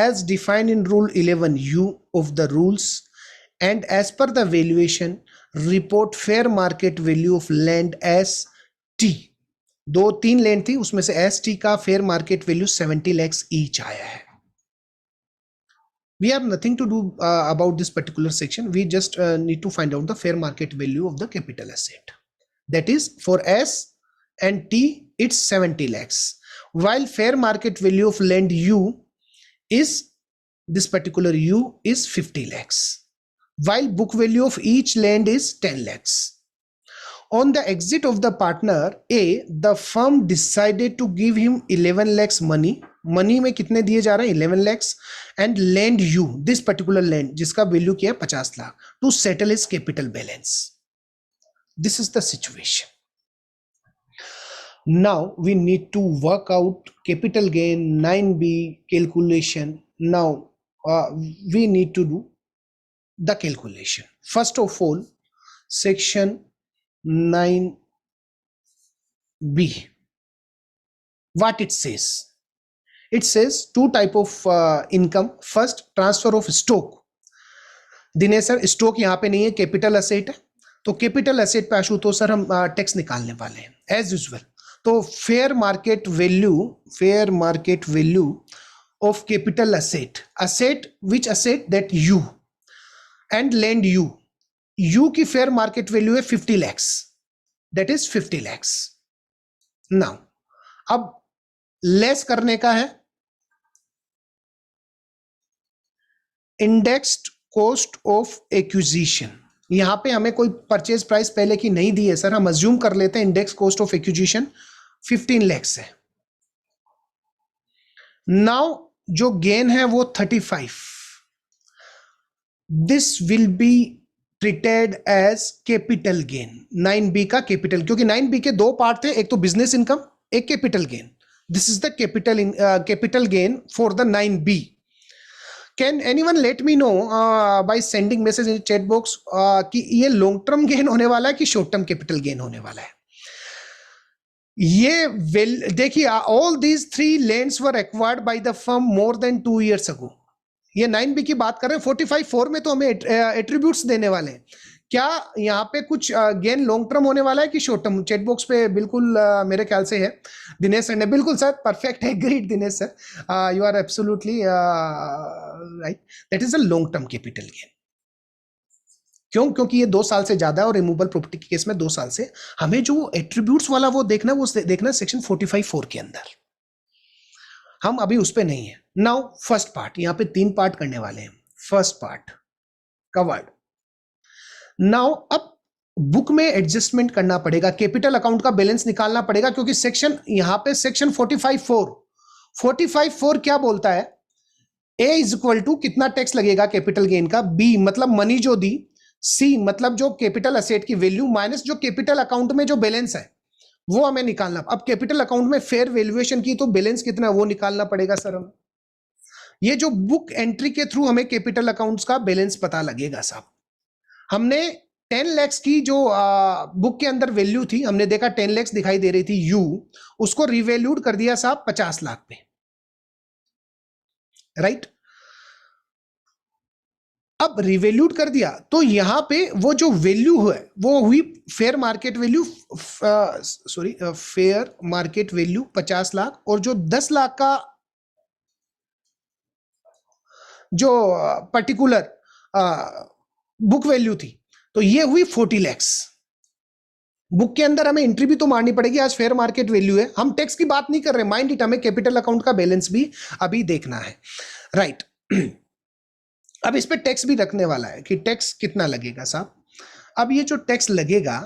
as defined in Rule 11U of the rules, and as per the valuation report fair market value of land as T. 2-3 land थी उसमें से S T का fair market value 70 lakhs each आया है. We have nothing to do about this particular section. We just need to find out the fair market value of the capital asset. That is for S and T, it's 70 lakhs. While fair market value of land U is, this particular U is 50 lakhs. While book value of each land is 10 lakhs. On the exit of the partner A, the firm decided to give him 11 lakhs money. Money में कितने दिए जा रहे हैं? 11 lakhs. And land U, this particular land जिसका value क्या है 50 lakh, to settle his capital balance. This is the situation. Now we need to work out capital gain 9B calculation. Now we need to do the calculation. First of all, section 9B, what it says? It says 2 type of income. First, transfer of stock. Dinesh sir stock यहाँ पे नहीं है, capital asset है, तो capital asset पे Ashutosh sir हम tax निकालने वाले हैं एज यूजुअल. तो तो fair market value of capital asset which asset that you and land you की फेयर मार्केट वैल्यू है 50 lakhs, that is 50 lakhs. Now अब लेस करने का है इंडेक्स्ड कॉस्ट ऑफ एक्विजिशन. यहां पे हमें कोई परचेज प्राइस पहले की नहीं दी है सर, हम अज्यूम कर लेते हैं index cost of acquisition 15 lakhs है. नाउ जो गेन है वो 35. This will be treated as capital gain. 9B का कैपिटल, क्योंकि 9B के दो पार्ट थे, एक तो बिजनेस इनकम, एक capital gain. This is the capital gain for the 9B. Can anyone let me know by sending message in chat box कि ये लॉन्ग टर्म गेन होने वाला है कि शॉर्ट टर्म कैपिटल गेन होने वाला है? ये देखिए, all these 3 lands were acquired by the firm more than 2 years ago. ये 9B की बात कर रहे हैं. 45(4) में तो हमें एट्रीब्यूट्स देने वाले हैं. क्या यहाँ पे कुछ गेन लॉन्ग टर्म होने वाला है कि शॉर्ट टर्म? चैट बॉक्स पे बिल्कुल मेरे ख्याल से है. दिनेश सर ने बिल्कुल सर परफेक्ट है. Great Dinesh sir, you are absolutely right. That is a long term capital gain. क्यों? क्योंकि ये 2 साल से ज्यादा है और रिमूवल प्रॉपर्टी के केस में 2 साल से. हमें जो एट्रीब्यूट्स वाला वो देखना है सेक्शन 45(4) के अंदर. हम अभी उस पे नहीं है. नाउ फर्स्ट पार्ट, यहाँ पे 3 पार्ट करने वाले हैं. First part covered. नाउ अब बुक में एडजस्टमेंट करना पड़ेगा, कैपिटल अकाउंट का बैलेंस निकालना पड़ेगा, क्योंकि सेक्शन यहां पे सेक्शन 45(4) क्या बोलता है? ए इज इक्वल टू कितना टैक्स लगेगा कैपिटल गेन का, बी मतलब मनी जो दी, सी मतलब जो कैपिटल असेट की वैल्यू माइनस जो कैपिटल अकाउंट में जो बैलेंस है वो हमें निकालना. अब कैपिटल अकाउंट में फेयर वैल्यूएशन की तो बैलेंस कितना वो निकालना पड़ेगा सर हमें. ये जो बुक एंट्री के थ्रू हमें कैपिटल अकाउंट्स का बैलेंस पता लगेगा साहब. हमने 10 lakhs की जो बुक के अंदर वैल्यू थी, हमने देखा 10 lakhs दिखाई दे रही थी यू, उसको रिवैल्यूड कर दिया साहब 50 लाख पे, राइट. अब रिवैल्यूड कर दिया तो यहां पे वो जो वैल्यू है वो हुई fair market value, fair market value 50 lakh, और जो 10 लाख का जो पर्टिकुलर बुक वैल्यू थी तो ये हुई 40 lakhs. बुक के अंदर हमें एंट्री भी तो मारनी पड़ेगी, आज फेयर मार्केट वैल्यू है. हम टैक्स की बात नहीं कर रहे, माइंड इट, हमें कैपिटल अकाउंट का बैलेंस भी अभी देखना है, राइट. अब इस पे टैक्स भी रखने वाला है कि टैक्स कितना लगेगा साहब. अब ये जो टैक्स लगेगा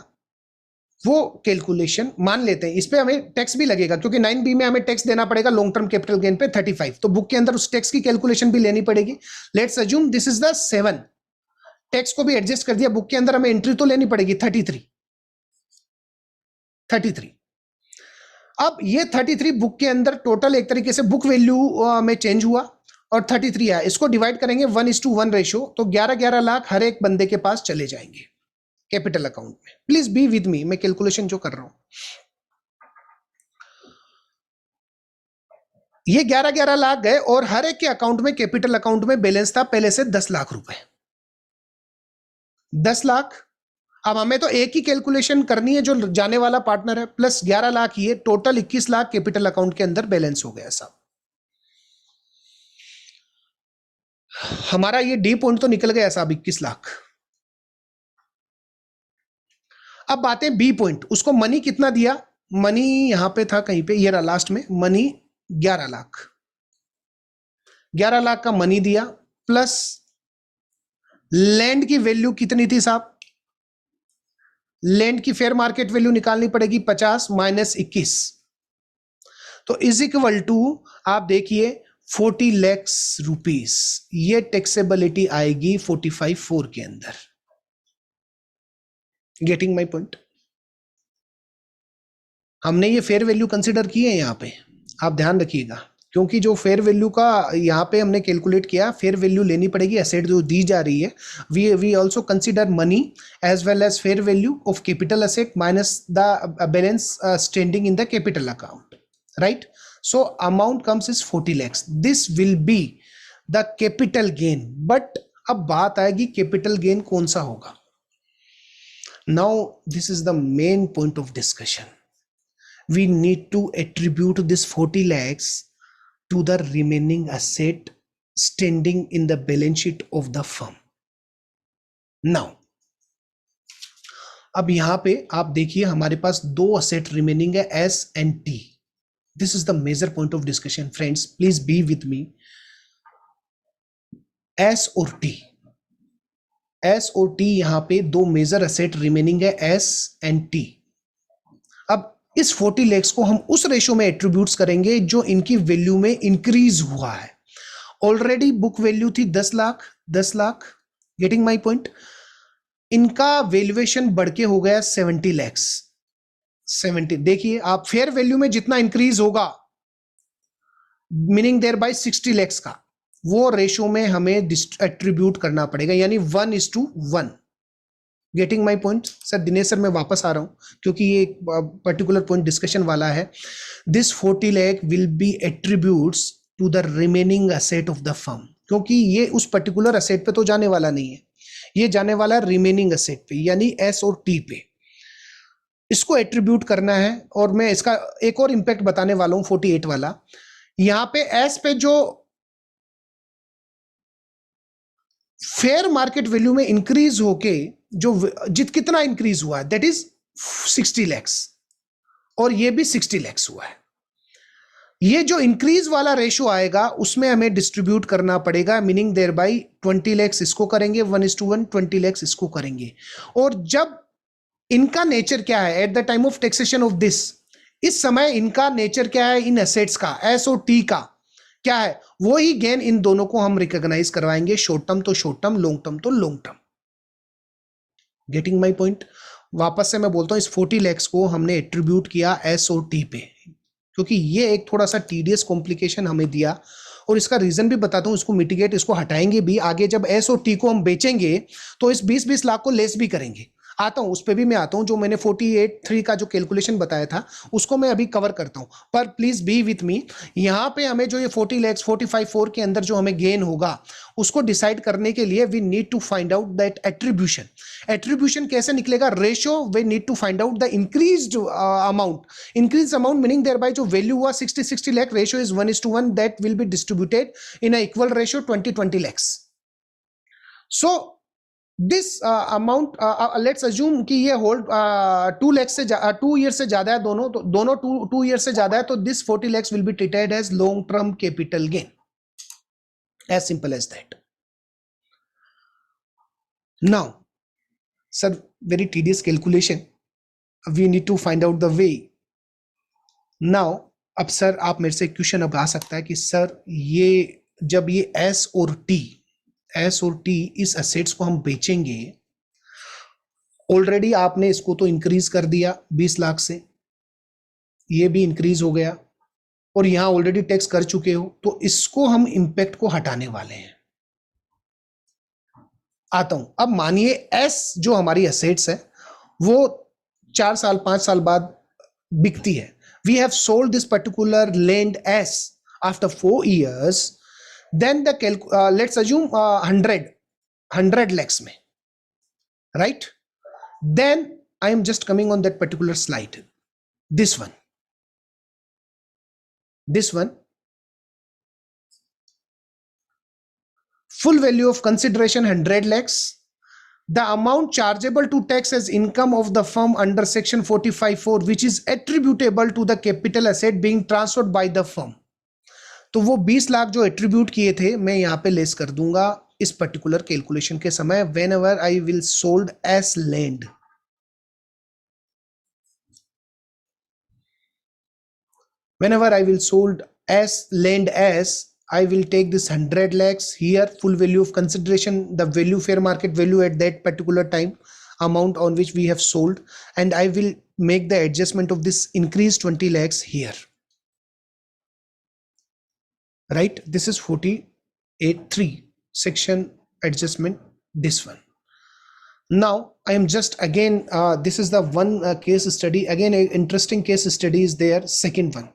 वो कैलकुलेशन मान लेते हैं, इस पे हमें टैक्स भी लगेगा क्योंकि 9B में हमें टैक्स देना पड़ेगा लॉन्ग टर्म कैपिटल गेन पे 35. तो बुक के अंदर उस टैक्स की कैलकुलेशन भी लेनी पड़ेगी. Let's assume this is the 7. Tax को भी एडजस्ट कर दिया, बुक के अंदर हमें एंट्री तो लेनी पड़ेगी 33. अब ये 33 बुक के अंदर टोटल एक तरीके से बुक वैल्यू में चेंज हुआ और 33 आया. इसको डिवाइड करेंगे 1:1 रेशियो, तो 11 लाख हर एक बंदे के पास चले जाएंगे कैपिटल अकाउंट में. प्लीज बी विद मी, मैं कैलकुलेशन जो कर रहा हूं. ये 11 लाख गए और हर एक के अकाउंट में कैपिटल अकाउंट में बैलेंस था पहले से 10 लाख रुपए. 10 लाख. अब हमें तो एक ही कैलकुलेशन करनी है जो जाने वाला पार्टनर है, प्लस 11 लाख, ये टोटल 21 लाख कैपिटल अकाउंट के अंदर बैलेंस हो गया साहब. हमारा ये डी पॉइंट तो निकल गया साहब 21 लाख. अब बातें बी पॉइंट, उसको मनी कितना दिया, मनी यहां पे था कहीं पे, ये रहा लास्ट में, मनी 11 लाख. 11 लाख का मनी दिया, प्लस लैंड की वैल्यू कितनी थी साहब, लैंड की फेयर मार्केट वैल्यू निकालनी पड़ेगी 50 माइनस 21, तो इज इक्वल टू आप देखिए 40 lakhs रुपीस. ये टैक्सेबिलिटी आएगी 45(4) के अंदर. Getting my point? हमने ये फेयर वैल्यू कंसिडर की है यहां पे, आप ध्यान रखिएगा, क्योंकि जो फेयर वैल्यू का यहाँ पे हमने कैलकुलेट किया, फेयर वैल्यू लेनी पड़ेगी एसेट जो दी जा रही है. We also consider money as well as fair value of capital asset minus the balance standing in the capital account, right. So amount comes is 40 lakhs. This will be the capital gain. But अब बात आएगी capital gain कौन सा होगा. Now this is the main point of discussion. we need to attribute this 40 lakhs to the remaining asset standing in the balance sheet of the firm. Now, अब यहां पे आप देखिए हमारे पास दो असेट रिमेनिंग है, S and T. This is the major point of discussion friends, please be with me. S और टी, एस और टी यहां पे दो मेजर असेट रिमेनिंग है, एस एंड टी. अब इस 40 lakhs को हम उस रेशो में एट्रीब्यूट्स करेंगे जो इनकी वैल्यू में इंक्रीज हुआ है. ऑलरेडी बुक वैल्यू थी 10 लाख. Getting my point. इनका वैल्यूएशन बढ़ के हो गया 70 lakhs. 70, देखिए आप फेयर वैल्यू में जितना इंक्रीज होगा, मीनिंग देयर बाय 60 lakhs का, वो रेशो में हमें एट्रीब्यूट करना पड़ेगा, यानी 1:1. Getting my point. Sir Dinesh sir मैं वापस आ रहा हूं क्योंकि ये पर्टिकुलर पॉइंट डिस्कशन वाला है. This 40 lakh will be attributes to the remaining asset of the firm, क्योंकि ये उस पर्टिकुलर असेट पे तो जाने वाला नहीं है, ये जाने वाला है रिमेनिंग असेट पे, यानी एस और टी पे. इसको एट्रीब्यूट करना है और मैं इसका एक और इंपैक्ट बताने वाला हूं 48 वाला. यहां पे एस पे जो फेयर मार्केट वैल्यू में इंक्रीज होके जो कितना इंक्रीज हुआ है, दैट इज 60 lakhs, और ये भी 60 lakhs हुआ है. ये जो इंक्रीज वाला रेशो आएगा उसमें हमें डिस्ट्रीब्यूट करना पड़ेगा, मीनिंग देयर बाय 20 lakhs इसको करेंगे 1:1, 20 lakhs इसको करेंगे. और जब इनका नेचर क्या है eight the time of taxation of this, इस समय इनका नेचर क्या है इन एसेट्स का, एस और टी का क्या है, वो ही गेन इन दोनों को हम रिकॉग्नाइज करवाएंगे. शॉर्ट टर्म तो शॉर्ट टर्म, लॉन्ग टर्म तो long term. Getting my point. वापस से मैं बोलता हूं इस 40 lakhs को हमने एट्रीब्यूट किया एस और टी पे, क्योंकि ये एक थोड़ा सा टीडियस कॉम्प्लिकेशन हमें दिया, और इसका रीजन भी बताता हूं. इसको मिटिगेट, इसको हटाएंगे भी आगे. जब एस और टी को हम बेचेंगे तो इस 20-20 लाख को लेस भी करेंगे. आता हूं उस पर भी मैं आता हूं. जो मैंने 48.3 का जो कैलकुलेशन बताया था उसको मैं अभी कवर करता हूं, पर प्लीज बी विथ मी. यहां पे हमें जो ये 40 lakhs 45.4 के अंदर जो हमें गेन होगा उसको डिसाइड करने के लिए we need to find out that attribution. Attribution कैसे निकलेगा? Ratio, we need to find out the increased amount. Increase amount meaning thereby जो वैल्यू हुआ 60 lakh, ratio is 1:1, that will be distributed in a equal ratio 20 lakhs. So this amount let's assume कि ये hold 2 lakhs से 2 years से ज्यादा है, दोनों 2 years से ज्यादा है, तो this 40 lakhs will be treated as long term capital gain. As simple as that. Now sir very tedious calculation, we need to find out the way. Now अब सर आप मेरे से क्वेश्चन अब आ सकता है कि सर ये जब ये एस और टी इस असेट्स को हम बेचेंगे, ऑलरेडी आपने इसको तो इंक्रीज कर दिया 20 लाख से, ये भी इंक्रीज हो गया, और यहां ऑलरेडी टैक्स कर चुके हो, तो इसको हम इंपैक्ट को हटाने वाले हैं. आता हूं. अब मानिए एस जो हमारी असेट्स है वो 4 साल 5 साल बाद बिकती है. We have sold this particular land S after 4 years. Then let's assume 100 lakhs में, right? Then I am just coming on that particular slide. This one. Full value of consideration 100 lakhs. The amount chargeable to tax as income of the firm under section 45(4), which is attributable to the capital asset being transferred by the firm. तो वो 20 लाख जो attribute किए थे मैं यहां पे less कर दूंगा इस पर्टिकुलर कैलकुलेशन के समय, when ever I will sold S land. Whenever I will sold as land as, I will take this 100 lakhs here, full value of consideration, the value, fair market value at that particular time, amount on which we have sold, and I will make the adjustment of this increased 20 lakhs here. Right, this is 48.3 section adjustment, this one. Now I am just again this is the one case study, again a interesting case study is there, second one.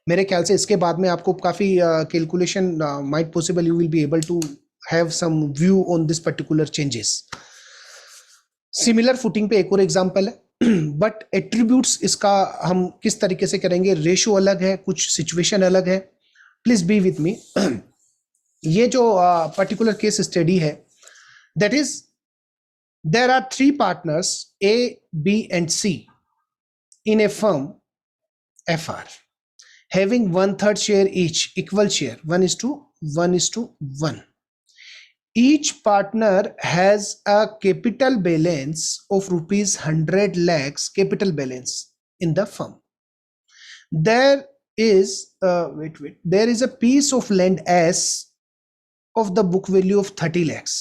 मेरे ख्याल से इसके बाद में आपको काफी calculation might possible you will be able to have some view on this particular changes. Similar footing पे एक और एग्जांपल है, बट एट्रीब्यूट्स इसका हम किस तरीके से करेंगे, रेशो अलग है, कुछ सिचुएशन अलग है, प्लीज बी विथ मी। ये जो पर्टिकुलर केस स्टडी है, that is there are 3 partners A, B and C in a firm FR having 1/3 share each, equal share 1:1:1. Each partner has a capital balance of rupees 100 lakhs capital balance in the firm. There is there is a piece of land S of the book value of 30 lakhs.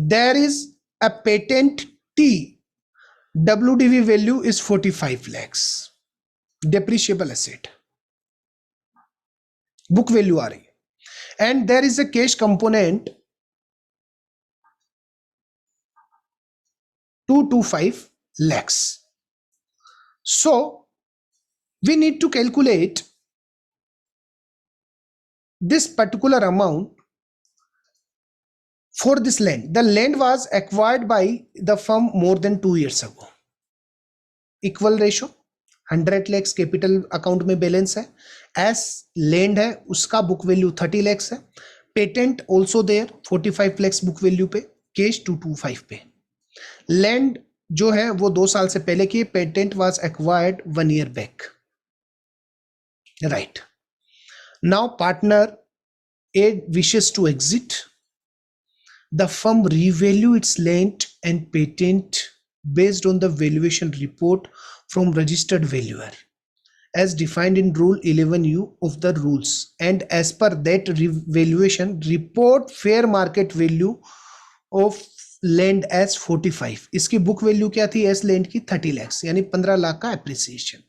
There is a patent T, WDV value is 45 lakhs, depreciable asset, book value आ रही है, and there is a cash component 225 lakhs. So we need to calculate this particular amount for this land. The land was acquired by the firm more than 2 years ago. Equal ratio 100 lakhs capital account में balance है, as land है उसका book value 30 lakhs है, patent also there 45 lakhs book value पे, cash 225 पे. Land जो है वो 2 साल से पहले की, patent was acquired 1 year back. Right. Now partner A wishes to exit. The firm revalue its land and patent based on the valuation report from registered valuer as defined in rule 11U of the rules, and as per that valuation report fair market value of land as 45. इसकी book value क्या थी as land की 30 lakhs, यानी 15 लाख का appreciation,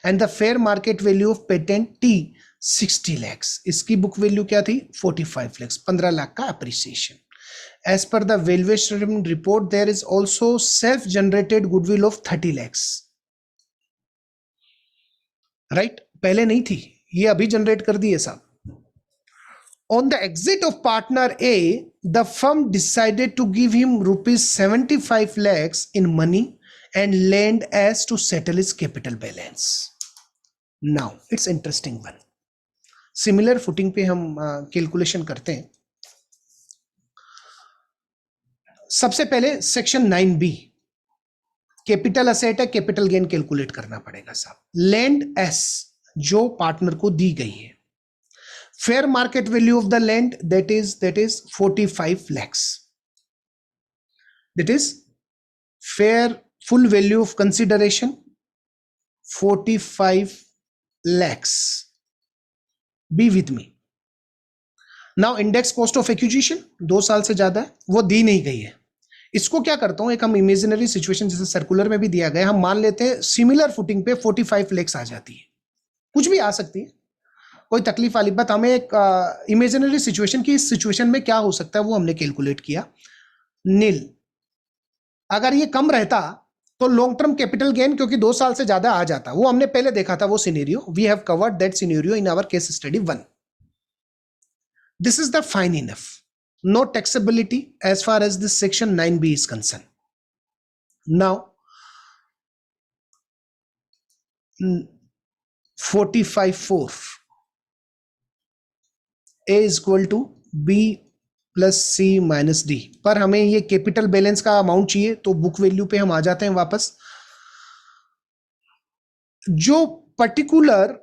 and the fair market value of patent T 60 lakhs, इसकी book value क्या थी 45 lakhs, 15 lakh का appreciation. As per the valuation report, there is also self-generated goodwill of 30 lakhs. Right? पहले नहीं थी, ये अभी जनरेट कर दी है साहब. On the exit of partner A, the firm decided to give him rupees 75 lakhs in money and land as to settle his capital balance. Now, it's interesting one. Similar footing पे हम calculation करते हैं. सबसे पहले section 9B capital asset है, capital gain calculate करना पड़ेगा साहब. लैंड एस जो पार्टनर को दी गई है, fair market value of the land that is 45 lakhs, that is fair full value of consideration 45 lakhs. B with me. Now index cost of acquisition 2 साल से ज्यादा है, वो दी नहीं गई है. इसको क्या करता हूं, एक हम इमेजिनरी सिचुएशन जैसे सर्कुलर में भी दिया गया, हम मान लेते हैं सिमिलर फुटिंग पे 45 lakhs आ जाती है, कुछ भी आ सकती है, कोई तकलीफ वाली बात. हमें एक इमेजिनरी सिचुएशन की, इस सिचुएशन में क्या हो सकता है वो हमने कैलकुलेट किया. नील, अगर ये कम रहता तो लॉन्ग टर्म कैपिटल गेन क्योंकि 2 साल से ज्यादा आ जाता, वो हमने पहले देखा था वो scenario. We have covered that scenario in our case study 1. This is the fine enough. No taxability as far as this section 9B is concerned. Now, 45/4 A is equal to B plus C minus D. पर हमें ये capital balance का amount चाहिए, तो book value पे हम आ जाते हैं वापस. जो पर्टिकुलर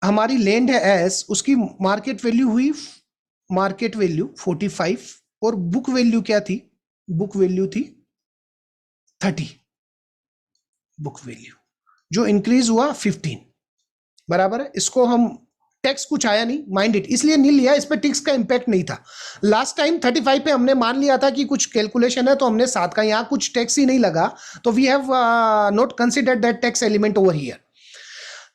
हमारी लैंड है एस, उसकी मार्केट वैल्यू हुई, मार्केट वैल्यू 45 और बुक वैल्यू क्या थी, बुक वैल्यू थी 30. बुक वैल्यू जो इंक्रीज हुआ 15 बराबर है. इसको हम टैक्स कुछ आया नहीं, माइंड इट, इसलिए नहीं लिया, इस पे टैक्स का इंपैक्ट नहीं था. लास्ट टाइम 35 पे हमने मान लिया था कि कुछ कैलकुलेशन है तो हमने 7 का, यहां कुछ टैक्स ही नहीं लगा, तो we have not considered that tax element over here.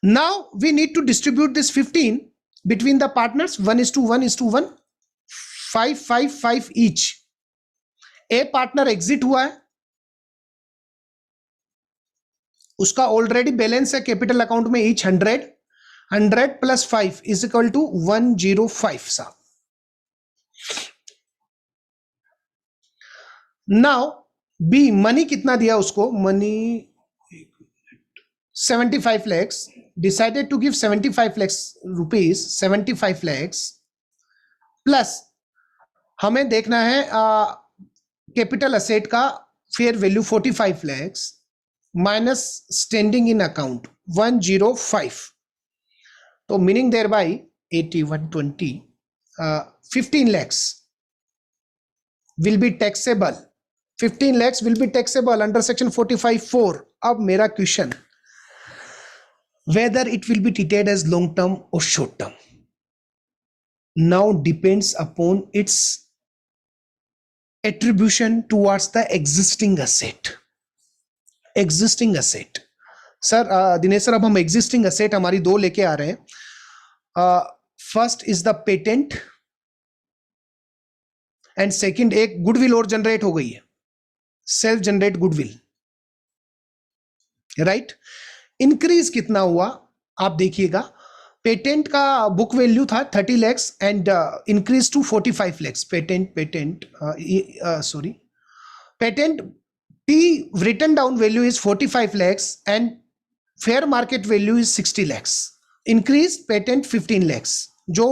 Now we need to distribute this 15 between the partners 1:1:1, 5/5 each. A partner exit हुआ है, उसका ऑलरेडी बैलेंस है कैपिटल अकाउंट में each 100 plus 5 is equal to 105 साहब. Now B money कितना दिया उसको, money 75 lakhs, decided to give 75 lakhs rupees, 75 lakhs plus हमें देखना है कैपिटल असेट का fair value 45 lakhs minus standing in account 105, तो meaning there bye 80 120 15 lakhs will be taxable, 15 lakhs will be taxable under section 45(4). अब मेरा question, whether it will be treated as long term or short term now depends upon its attribution towards the existing asset. existing asset sir Dinesh sir, अब हम existing asset हमारी दो लेके आ रहे हैं. First is the patent and second एक goodwill और generate हो गई है, self generate goodwill, right. Increase कितना हुआ आप देखिएगा, पेटेंट का बुक वैल्यू था 30 lakhs and increase to 45 lakhs. Patent T written down value is 45 lakhs and fair market value is 60 lakhs. Increase patent 15 lakhs जो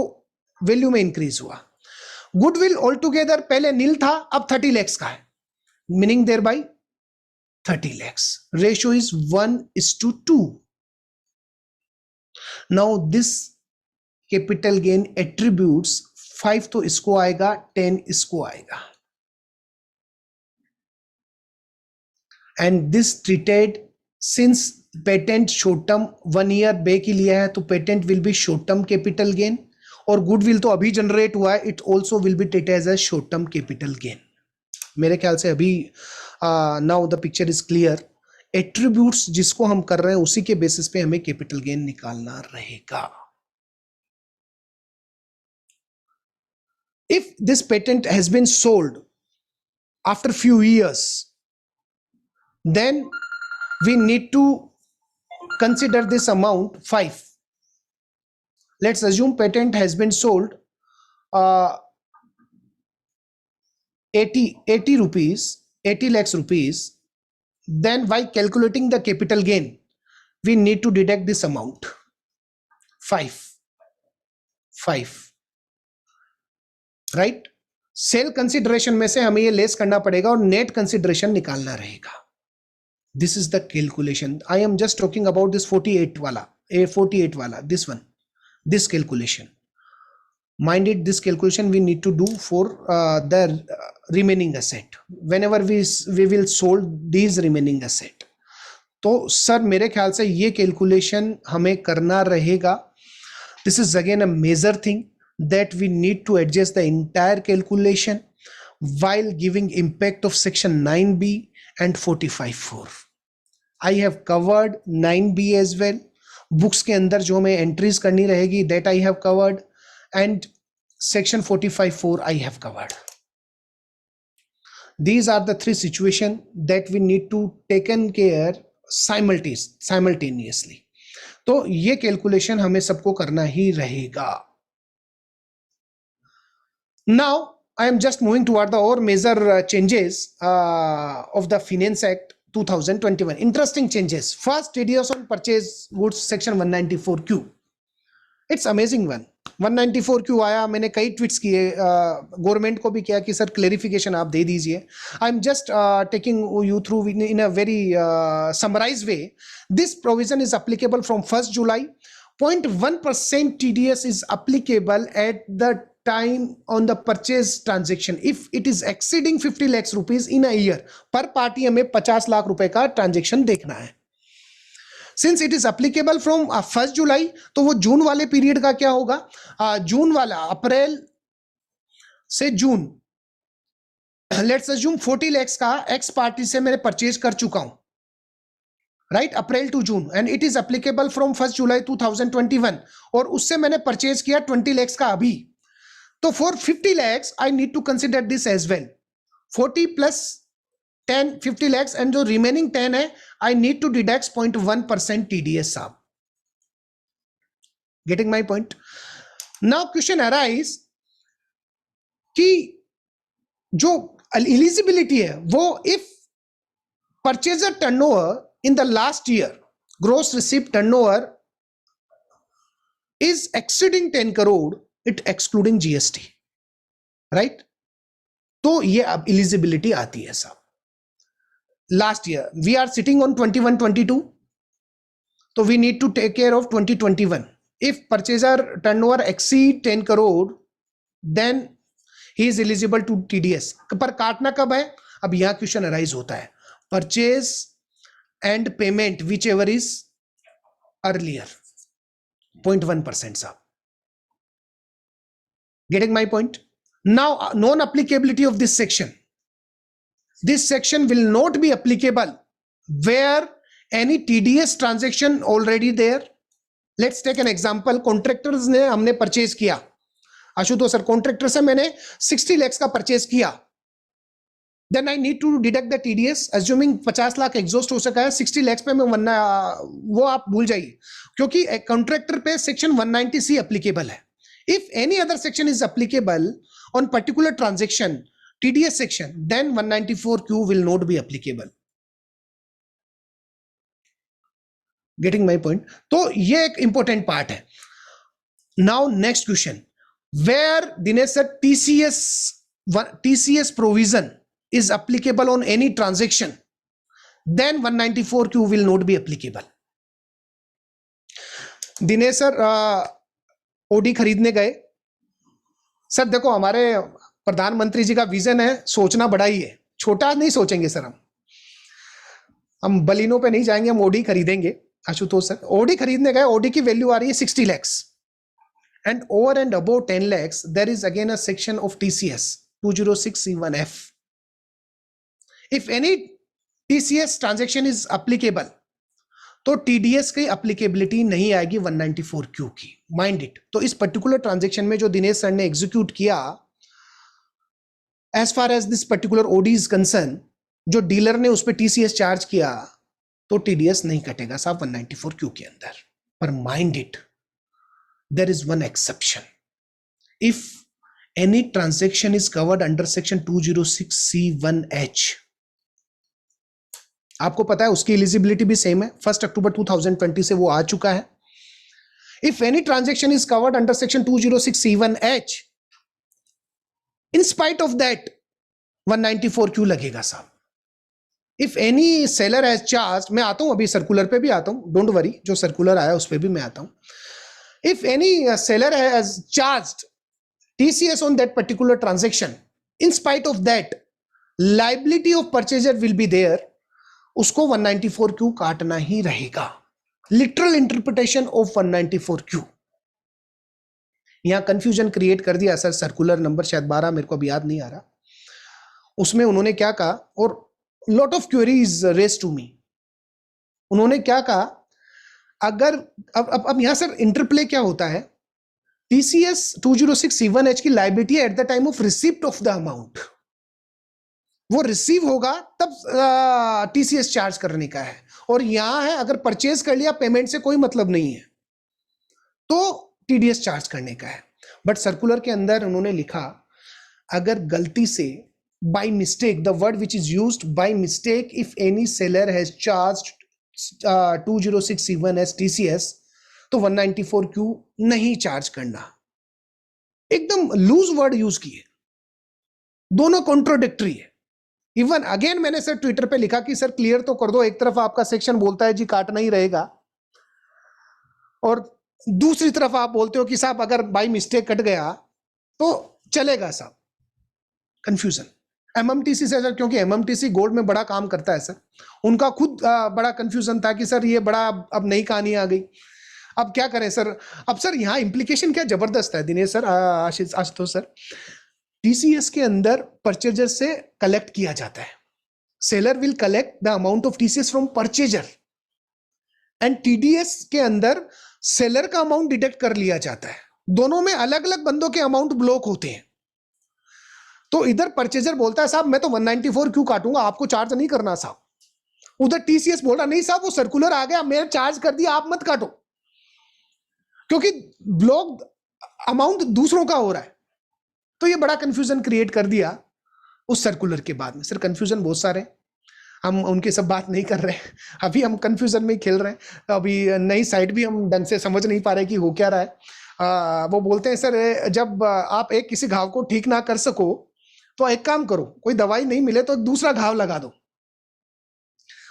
वैल्यू में इंक्रीज हुआ. Goodwill all together पहले नील था, अब 30 lakhs का है, meaning thereby 30 lakhs. Ratio is 1:2. Now this capital gain attributes 5 तो इसको आएगा, 10 इसको आएगा, and this treated since patent short term 1 year back ही लिया है, तो patent will be short term capital gain, और गुडविल तो अभी जनरेट हुआ है, it also will be treated as a short term capital gain. मेरे ख्याल से अभी now the picture is clear. Attributes जिसको हम कर रहे हैं उसी के बेसिस पे हमें कैपिटल गेन निकालना रहेगा. If this patent has been sold after few years, then we need to consider this amount 5. Let's assume patent has been sold 80 rupees, 80 lakhs rupees. Then while calculating the capital gain, we need to deduct this amount 5, right. Sale consideration में से हमें ये less करना पड़ेगा और net consideration निकालना रहेगा. This is the calculation. I am just talking about this 48 wala, A48 wala, this one, this calculation. Mind it, this calculation we need to do for the remaining asset. Whenever we will sold these remaining asset. तो sir मेरे ख्याल से ये calculation हमें करना रहेगा. This is again a major thing that we need to adjust the entire calculation while giving impact of section 9B and 45(4). I have covered 9B as well. Books के अंदर जो हमें entries करनी रहेगी that I have covered, and section 45(4) I have covered. These are the three situations that we need to taken care simultaneously. तो ये calculation हमें सबको करना ही रहेगा. Now I am just moving toward the or major changes of the Finance Act 2021. Interesting changes. First, TDS on purchase goods section 194Q. It's amazing one. 194Q आया, मैंने कई tweets किए, गवर्नमेंट को भी किया कि सर क्लेरिफिकेशन आप दे दीजिए. I am just taking you through in a very summarize way. This provision is applicable from 1st July. 0.1% TDS is applicable at the time on the purchase transaction if it is exceeding 50 lakhs rupees in a year. पर party हमें 50 लाख रुपए का transaction देखना है. Since it is applicable from 1st July, तो वो जून वाले period का क्या होगा, जून वाला अप्रैल से जून, लेट्स अज्यूम 40 lakhs का एक्स पार्टी से मैंने परचेज कर चुका हूं, right, April to June, and it is applicable from 1st July 2021, और उससे मैंने परचेज किया 20 lakhs का अभी. तो for 50 lakhs I need to consider this as well. 40 plus 10 50 lakhs, and जो रिमेनिंग 10 है I need to deduct 0.1% TDS. साहब getting my point. Now question arise कि जो एलिजिबिलिटी है वो, if purchaser turnover in the last year, gross receipt turnover is exceeding 10 crore, it excluding GST, right? तो ये अब एलिजिबिलिटी आती है साहब. Last year we are sitting on 21-22, तो we need to take care of 2021. If purchaser turnover exceed 10 crore then he is eligible to TDS. पर काटना कब है? अब यहां क्वेश्चन अराइज होता है, purchase and payment which ever is earlier, 0.1% साहब. Getting my point? Now, non-applicability of this section. This section will not be applicable where any TDS transaction already there. Let's take an example. Contractors ने हमने purchase किया, Ashutosh sir contractor से मैंने 60 lakhs का purchase किया. Then I need to deduct the TDS. Assuming 50 lakh exhaust हो सका है, 60 lakhs पे मैं वो आप भूल जाइए, क्योंकि कॉन्ट्रैक्टर पे सेक्शन 190C applicable है. If any other section is applicable on particular transaction, TDS section, then 194Q will not be applicable. Getting my point? तो ये एक important part है. Now next question, where Dinesh sir TCS provision is applicable on any transaction, then 194Q will not be applicable. Dinesh sir OD खरीदने गए. Sir देखो हमारे प्रधानमंत्री जी का विजन है, सोचना बड़ा ही है, छोटा नहीं सोचेंगे सर. हम बलिनों पे नहीं जाएंगे, हम ओडी खरीदेंगे. आशुतोष सर ओडी खरीदने गए, ओडी की वैल्यू आ रही है 60 lakhs and over and above 10 lakhs there is again a section of TCS 206C1F. If any TCS transaction is applicable, तो TDS की अप्लीकेबिलिटी नहीं आएगी 194Q की, माइंड इट. तो इस पर्टिकुलर ट्रांजेक्शन में जो दिनेश सर ने एग्जीक्यूट किया, as far as this particular OD is concern, जो डीलर ने उस पर TCS चार्ज किया, तो TDS नहीं कटेगा साहब 194Q के अंदर. पर mind it, there is one exception. If any transaction is covered under section 206C1H, आपको पता है उसकी एलिजिबिलिटी भी सेम है, 1 अक्टूबर 2020 से वो आ चुका है. If any transaction is covered under section 206C1H, in spite of that 194Q लगेगा साहब. If any seller has charge, मैं आता हूं अभी सर्कुलर पे भी आता हूं, डोंट वरी, जो सर्कुलर आया उस पे भी मैं आता हूं. If any seller has charged TCS on that particular transaction, in spite of that liability of purchaser will be there, उसको 194Q काटना ही रहेगा. Literal interpretation of 194Q. यहां कंफ्यूजन क्रिएट कर दिया सर, सर्कुलर नंबर शायद 12, मेरे को अभी याद नहीं आ रहा, उसमें उन्होंने क्या कहा, और lot of queries raise to me. उन्होंने क्या कहा, अगर अब यहां सर इंटरप्ले क्या होता है, TCS 206C1H की liability eight the time of receipt of the amount, वो रिसीव होगा तब TCS चार्ज करने का है. और यहां है अगर परचेज कर लिया, पेमेंट से कोई मतलब नहीं है, तो TDS चार्ज करने का है. बट सर्कुलर के अंदर उन्होंने लिखा, अगर गलती से by mistake, the word which is used by mistake, if any seller has charged 206C1H TCS, तो 194Q नहीं चार्ज करना. एकदम लूज वर्ड यूज किए, दोनों कॉन्ट्रोडिक्टरी है. इवन अगेन मैंने सर ट्विटर पे लिखा कि सर क्लियर तो कर दो, एक तरफ आपका सेक्शन बोलता है जी काटना ही रहेगा, और दूसरी तरफ आप बोलते हो कि साहब अगर बाय मिस्टेक कट गया तो चलेगा साहब. कंफ्यूजन. MMTC से सर, क्योंकि MMTC गोल्ड में बड़ा काम करता है सर, उनका खुद बड़ा कंफ्यूजन था कि सर ये बड़ा अब नई कहानी आ गई, अब क्या करें सर. अब सर यहाँ इंप्लीकेशन क्या जबरदस्त है Dinesh sir, Ashutosh sir. TCS के अंदर परचेजर से कलेक्ट किया जाता है. Seller will collect the amount of TCS from purchaser, and TDS के अंदर सेलर का अमाउंट डिडक्ट कर लिया जाता है. दोनों में अलग अलग बंदों के अमाउंट ब्लॉक होते हैं. तो इधर परचेजर बोलता है साहब मैं तो 194Q काटूंगा, आपको चार्ज नहीं करना साहब. उधर TCS बोल रहा नहीं साहब वो सर्कुलर आ गया, मैंने चार्ज कर दिया, आप मत काटो, क्योंकि ब्लॉक अमाउंट दूसरों का हो रहा है. तो ये बड़ा कंफ्यूजन क्रिएट कर दिया. उस सर्कुलर के बाद में। सर कंफ्यूजन बहुत सारे हैं, हम उनकी सब बात नहीं कर रहे हैं, अभी हम कंफ्यूजन में खेल रहे हैं। अभी नई साइट भी हम ढंग से समझ नहीं पा रहे कि हो क्या रहा है। वो बोलते हैं सर जब आप एक किसी घाव को ठीक ना कर सको तो एक काम करो, कोई दवाई नहीं मिले तो दूसरा घाव लगा दो,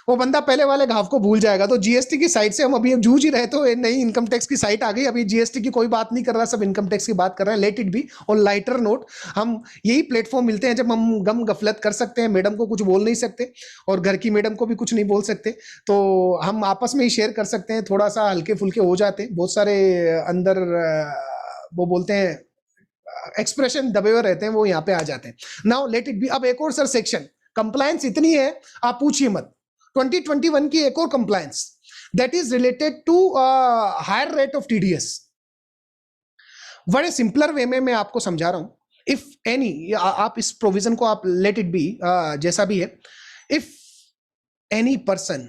वो बंदा पहले वाले घाव को भूल जाएगा। तो जीएसटी की साइट से हम अभी जूझ ही रहे, तो नई इनकम टैक्स की साइट आ गई, अभी जीएसटी की कोई बात नहीं कर रहा, सब इनकम टैक्स की बात कर रहे हैं। Late it B. और लाइटर नोट, हम यही प्लेटफॉर्म मिलते हैं जब हम गम गफलत कर सकते हैं, मैडम को कुछ बोल नहीं सकते और घर की मैडम को भी कुछ नहीं बोल सकते, तो हम आपस में ही शेयर कर सकते हैं, थोड़ा सा हल्के फुल्के हो जाते हैं। बहुत सारे अंदर वो बोलते हैं एक्सप्रेशन दबे हुए रहते हैं, वो यहाँ पे आ जाते हैं। Now let it B. अब एक और सर सेक्शन कंप्लायंस इतनी है आप पूछिए मत। 2021 की एक और compliance that is related to higher rate of TDS. बड़े सिंपलर वे में मैं आपको समझा रहा हूं। इफ एनी, आप इस प्रोविजन को आप लेट इट बी जैसा भी है, if any person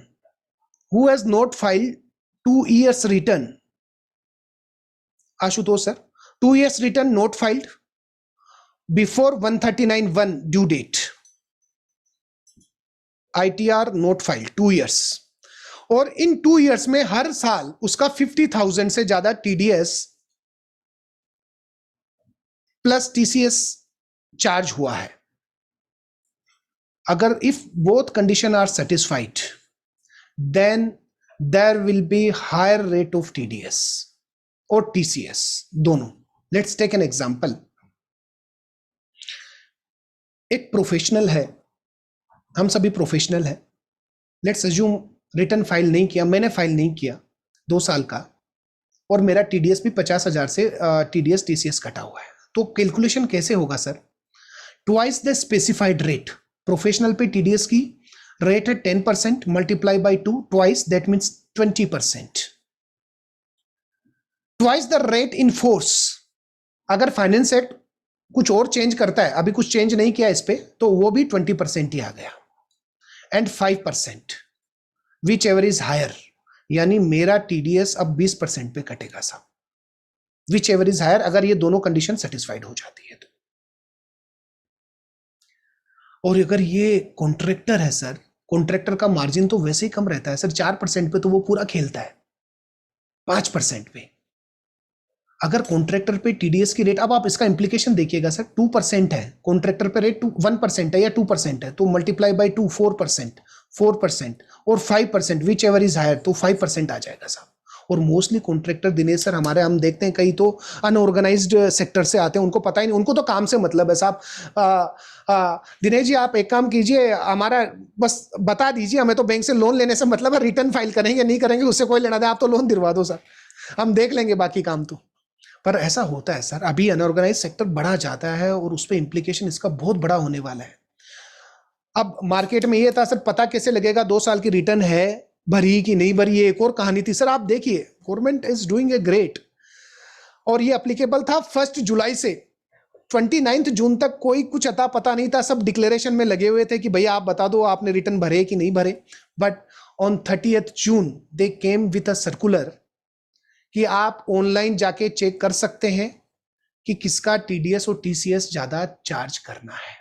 who has not filed 2 years return, Ashutosh sir, 2 years return not filed before 139(1) due date, ITR not filed 2 years, और इन 2 years में हर साल उसका 50,000 से ज्यादा TDS प्लस TCS चार्ज हुआ है, अगर if both condition are satisfied then there will be higher rate of TDS और TCS दोनों। Let's take an example. एक प्रोफेशनल है, हम सभी प्रोफेशनल हैं, लेट्स अज्यूम रिटर्न फाइल नहीं किया, मैंने फाइल नहीं किया 2 साल का, और मेरा TDS भी 50,000 से TDS TCS कटा हुआ है, तो कैलकुलेशन कैसे होगा sir? Twice the specified rate. Professional पे TDS की रेट है 10%, multiply by 2, twice, that means 20%। Twice the rate in force. अगर फाइनेंस एक्ट कुछ और चेंज करता है, अभी कुछ चेंज नहीं किया इस पे, तो वो भी 20% ही आ गया। And 5% whichever is higher, यानी मेरा TDS अब 20% पे कटेगा साहब, विच एवर इज हायर, अगर ये दोनों कंडीशन सेटिस्फाइड हो जाती है तो। और अगर ये कॉन्ट्रैक्टर है सर, कॉन्ट्रैक्टर का मार्जिन तो वैसे ही कम रहता है सर, 4% पे तो वो पूरा खेलता है, 5% पे। अगर कॉन्ट्रैक्टर पे TDS की रेट, अब आप इसका इंप्लीकेशन देखिएगा सर, 2% है कॉन्ट्रैक्टर पे रेट, 1% है या 2% है, तो मल्टीप्लाई बाई 2, 4% और 5% विच एवर इज हायर, तो 5% आ जाएगा साहब। और मोस्टली कॉन्ट्रैक्टर दिनेश सर हमारे, हम देखते हैं कई तो अनऑर्गेनाइज्ड सेक्टर से आते हैं, उनको पता ही नहीं, उनको तो काम से मतलब है साहब। दिनेश जी आप एक काम कीजिए, हमारा बस बता दीजिए, हमें तो बैंक से लोन लेने से मतलब है, रिटर्न फाइल करेंगे नहीं करेंगे उससे कोई लेना देना, आप तो लोन दिलवा दो सर, हम देख लेंगे बाकी काम तो। पर ऐसा होता है सर, अभी अनऑर्गेनाइज सेक्टर बढ़ा जाता है और उस पर इंप्लीकेशन इसका बहुत बड़ा होने वाला है। अब मार्केट में ये था सर, पता कैसे लगेगा 2 साल की रिटर्न है भरी कि नहीं भरी, ये एक और कहानी थी सर। आप देखिए government is doing a great, और ये अप्लीकेबल था 1 जुलाई से 29 जून तक, कोई कुछ अता पता नहीं था, सब डिक्लेरेशन में लगे हुए थे कि भैया आप बता दो आपने रिटर्न भरे कि नहीं भरे। But on 30th June they came with a circular कि आप ऑनलाइन जाके चेक कर सकते हैं कि किसका TDS और TCS ज्यादा चार्ज करना है।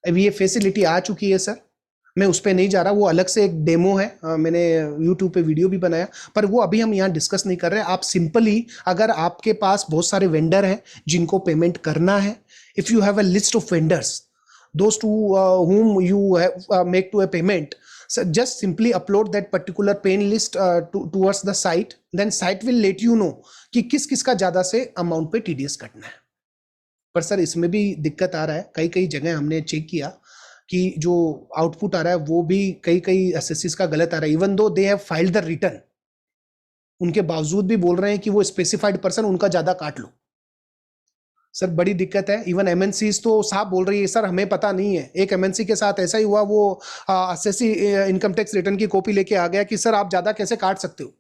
अभी ये फैसिलिटी आ चुकी है सर, मैं उस पर नहीं जा रहा, वो अलग से एक डेमो है, मैंने YouTube पे वीडियो भी बनाया, पर वो अभी हम यहाँ डिस्कस नहीं कर रहे हैं। आप सिंपली, अगर आपके पास बहुत सारे वेंडर हैं जिनको पेमेंट करना है, if you have a list of vendors, दोस्त to whom you have make to a payment, so just simply upload that particular paying list towards the site, then site will let you know कि किस किस का ज्यादा से amount पे TDS कटना है। पर सर इसमें भी दिक्कत आ रहा है, कई कई जगह हमने चेक किया कि जो आउटपुट आ रहा है वो भी कई कई एसएससीज का गलत आ रहा है, even though they have filed the return, उनके बावजूद भी बोल रहे हैं कि वो स्पेसिफाइड पर्सन उनका ज्यादा काट लो। सर बड़ी दिक्कत है। इवन MNCs तो साहब बोल रही है सर हमें पता नहीं है। एक MNC के साथ ऐसा ही हुआ, वो एसएससी इनकम टैक्स रिटर्न की कॉपी लेके आ गया कि सर आप ज्यादा कैसे काट सकते हो।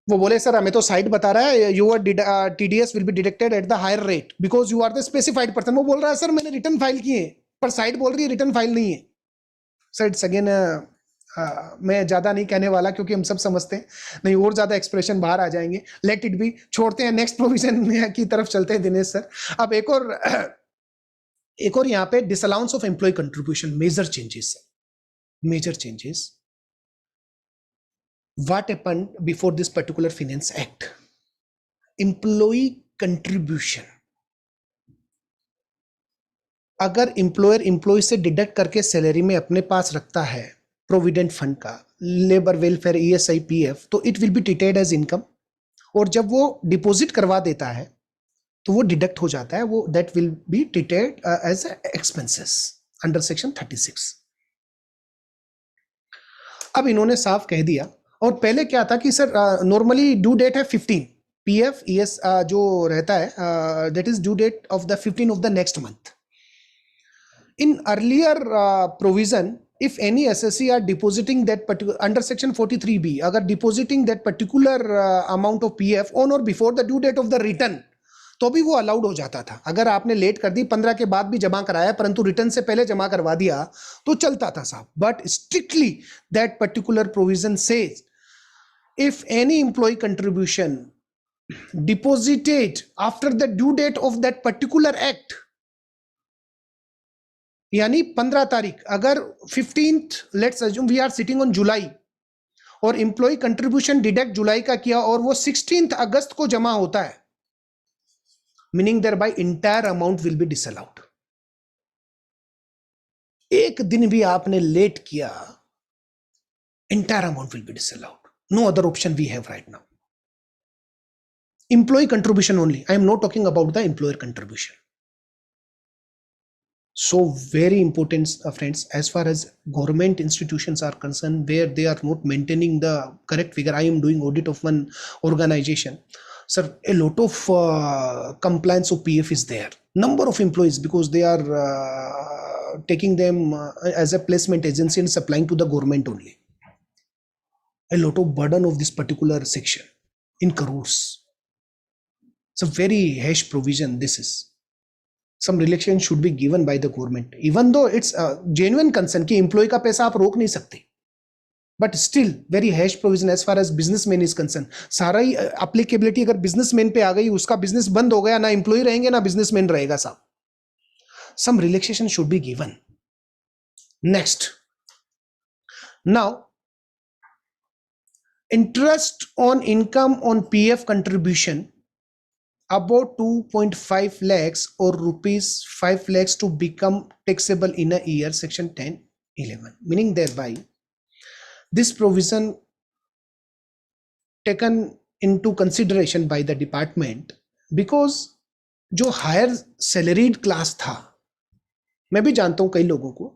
वो बोले सर हमें तो साइट बता रहा है your TDS will be deducted at the higher rate because you are the specified person. वो बोल रहा है सर मैंने रिटर्न फाइल किए, पर साइट बोल रही है रिटर्न फाइल नहीं है। सर इट्स अगेन मैं ज्यादा नहीं कहने वाला क्योंकि हम सब समझते हैं, नहीं और ज्यादा एक्सप्रेशन बाहर आ जाएंगे, लेट इट बी, छोड़ते हैं, नेक्स्ट प्रोविजन की तरफ चलते हैं दिनेश सर। अब एक और यहाँ पे disallowance of employee contribution, major changes, major changes. What happened before this particular finance act? Employee contribution, अगर एम्प्लॉयर एम्प्लॉय से डिडक्ट करके सैलरी में अपने पास रखता है प्रोविडेंट फंड का, लेबर वेलफेयर, ESI, PF, तो it will be treated as income, और जब वो डिपॉजिट करवा देता है तो वो डिडक्ट हो जाता है, वो that will be treated as expenses under section 36। अब इन्होंने साफ कह दिया, और पहले क्या था कि सर नॉर्मली ड्यू डेट है 15, PF ES जो रहता है that is due date of the 15 of the next month. In earlier provision, if any SSC are depositing that particular under section 43B, अगर depositing that particular amount of PF on or before the due date of the return, तो भी वो allowed हो जाता था। अगर आपने late कर दी, 15 के बाद भी जमा कराया परंतु रिटर्न से पहले जमा करवा दिया तो चलता था साहब। But strictly that particular provision says if any employee contribution deposited after the due date of that particular act, यानी 15 तारीख, अगर 15th, let's assume we are sitting on July, और एम्प्लॉय कंट्रीब्यूशन डिडक्ट जुलाई का किया और वो 16th अगस्त को जमा होता है, meaning thereby entire amount will be disallowed. एक दिन भी आपने लेट किया, entire amount will be disallowed, no other option we have right now. Employee contribution only, I am not talking about the employer contribution. So very important, friends, as far as government institutions are concerned, where they are not maintaining the correct figure. I am doing audit of one organization, sir, a lot of compliance of PF is there, number of employees, because they are taking them as a placement agency and supplying to the government only. A lot of burden of this particular section in crores. It's a very harsh provision. This is some relaxation should be given by the government, even though it's a genuine concern कि employee का पैसा आप रोक नहीं सकते, but still very harsh provision as far as businessman is concerned. सारा ही applicability अगर businessman पे आ गई, उसका business बंद हो गया, ना employee रहेंगे ना businessman रहेगा साहब। Some relaxation should be given. Next, now interest on income on PF contribution about 2.5 lakhs or rupees 5 lakhs to become taxable in a year, section 10(11), meaning thereby this provision taken into consideration by the department, because जो higher salaried class था, मैं भी जानता हूं कई लोगों को,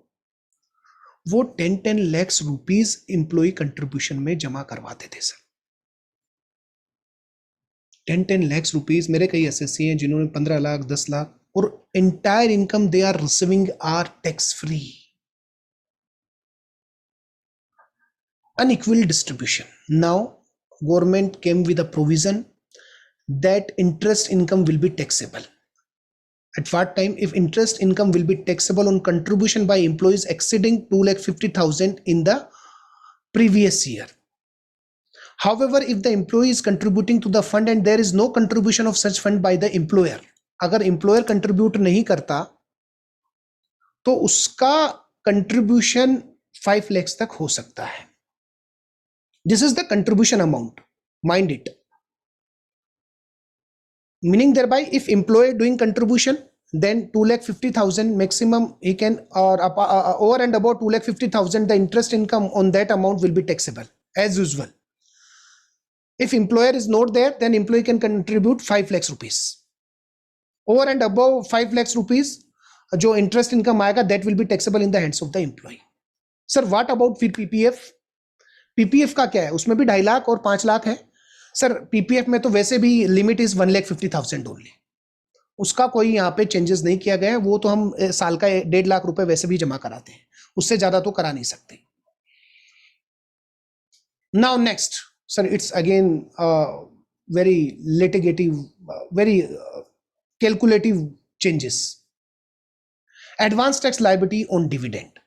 वो 10 lakhs rupees employee contribution में जमा करवाते थे सर। 10 lakhs rupees, मेरे कई एसएससी हैं जिन्होंने 15 लाख 10 लाख, और entire income they are receiving are tax free. Unequal distribution. Now government came with a provision that interest income will be taxable. At what time? If interest income will be taxable on contribution by employees exceeding 2,50,000 in the previous year. However, if the employee is contributing to the fund and there is no contribution of such fund by the employer, अगर employer contribute नहीं करता तो उसका contribution 5 lakhs तक हो सकता है. This is the contribution amount. Mind it. Meaning thereby, if employee doing contribution, then 2,50,000 maximum he can, or over and above 2,50,000, the interest income on that amount will be taxable as usual. If employer is not there, then employee can contribute 5 lakhs rupees. Over and above 5 lakhs rupees, जो interest income आएगा, that will be taxable in the hands of the employee. Sir, what about फिर PPF? PPF का क्या है? उसमें भी 2.5 लाख और 5 लाख है. सर PPF में तो वैसे भी लिमिट इज 1,50,000 ओनली. उसका कोई यहाँ पे चेंजेस नहीं किया गया है. वो तो हम साल का 1.5 लाख रुपए वैसे भी जमा कराते हैं, उससे ज्यादा तो करा नहीं सकते. Now next sir, it's again very litigative, very calculative changes. Advance tax liability on dividend.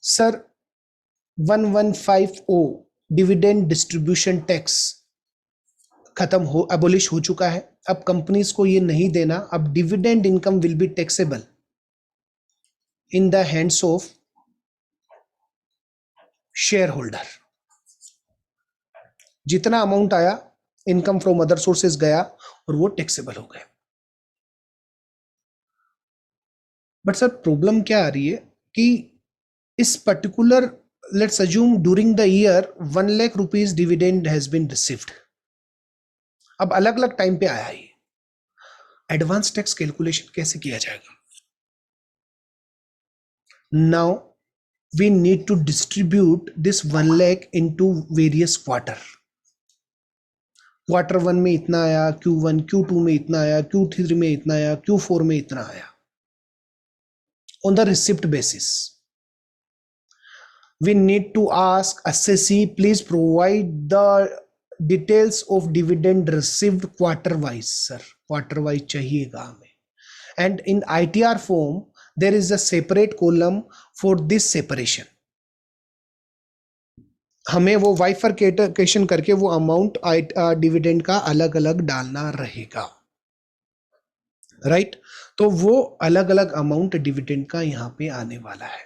Sir 1150 dividend distribution tax खत्म हो, अबोलिश हो चुका है। अब कंपनीज को ये नहीं देना। अब dividend income will be taxable in the hands of share holder. जितना अमाउंट आया इनकम फ्रॉम अदर सोर्सेज गया और वो टैक्सेबल हो गया। बट सर प्रॉब्लम क्या आ रही है कि इस particular, let's assume during the year 1 lakh rupees dividend has been received. अब अलग अलग टाइम पे आया है, एडवांस टैक्स कैलकुलेशन कैसे किया जाएगा? Now we need to distribute this 1 lakh into various quarter. Quarter 1 में इतना आया, Q1, Q2 में इतना आया, Q3 में इतना आया, Q4 में इतना आया, on the receipt basis. We need to ask assessee, please provide the details of dividend received quarter wise. Sir, quarter wise चाहिएगा हमें. And in ITR form, there is a separate column for this separation. हमें वो bifurcation करके वो amount dividend का अलग अलग डालना रहेगा, राइट? तो वो अलग अलग अमाउंट डिविडेंड का यहां पे आने वाला है।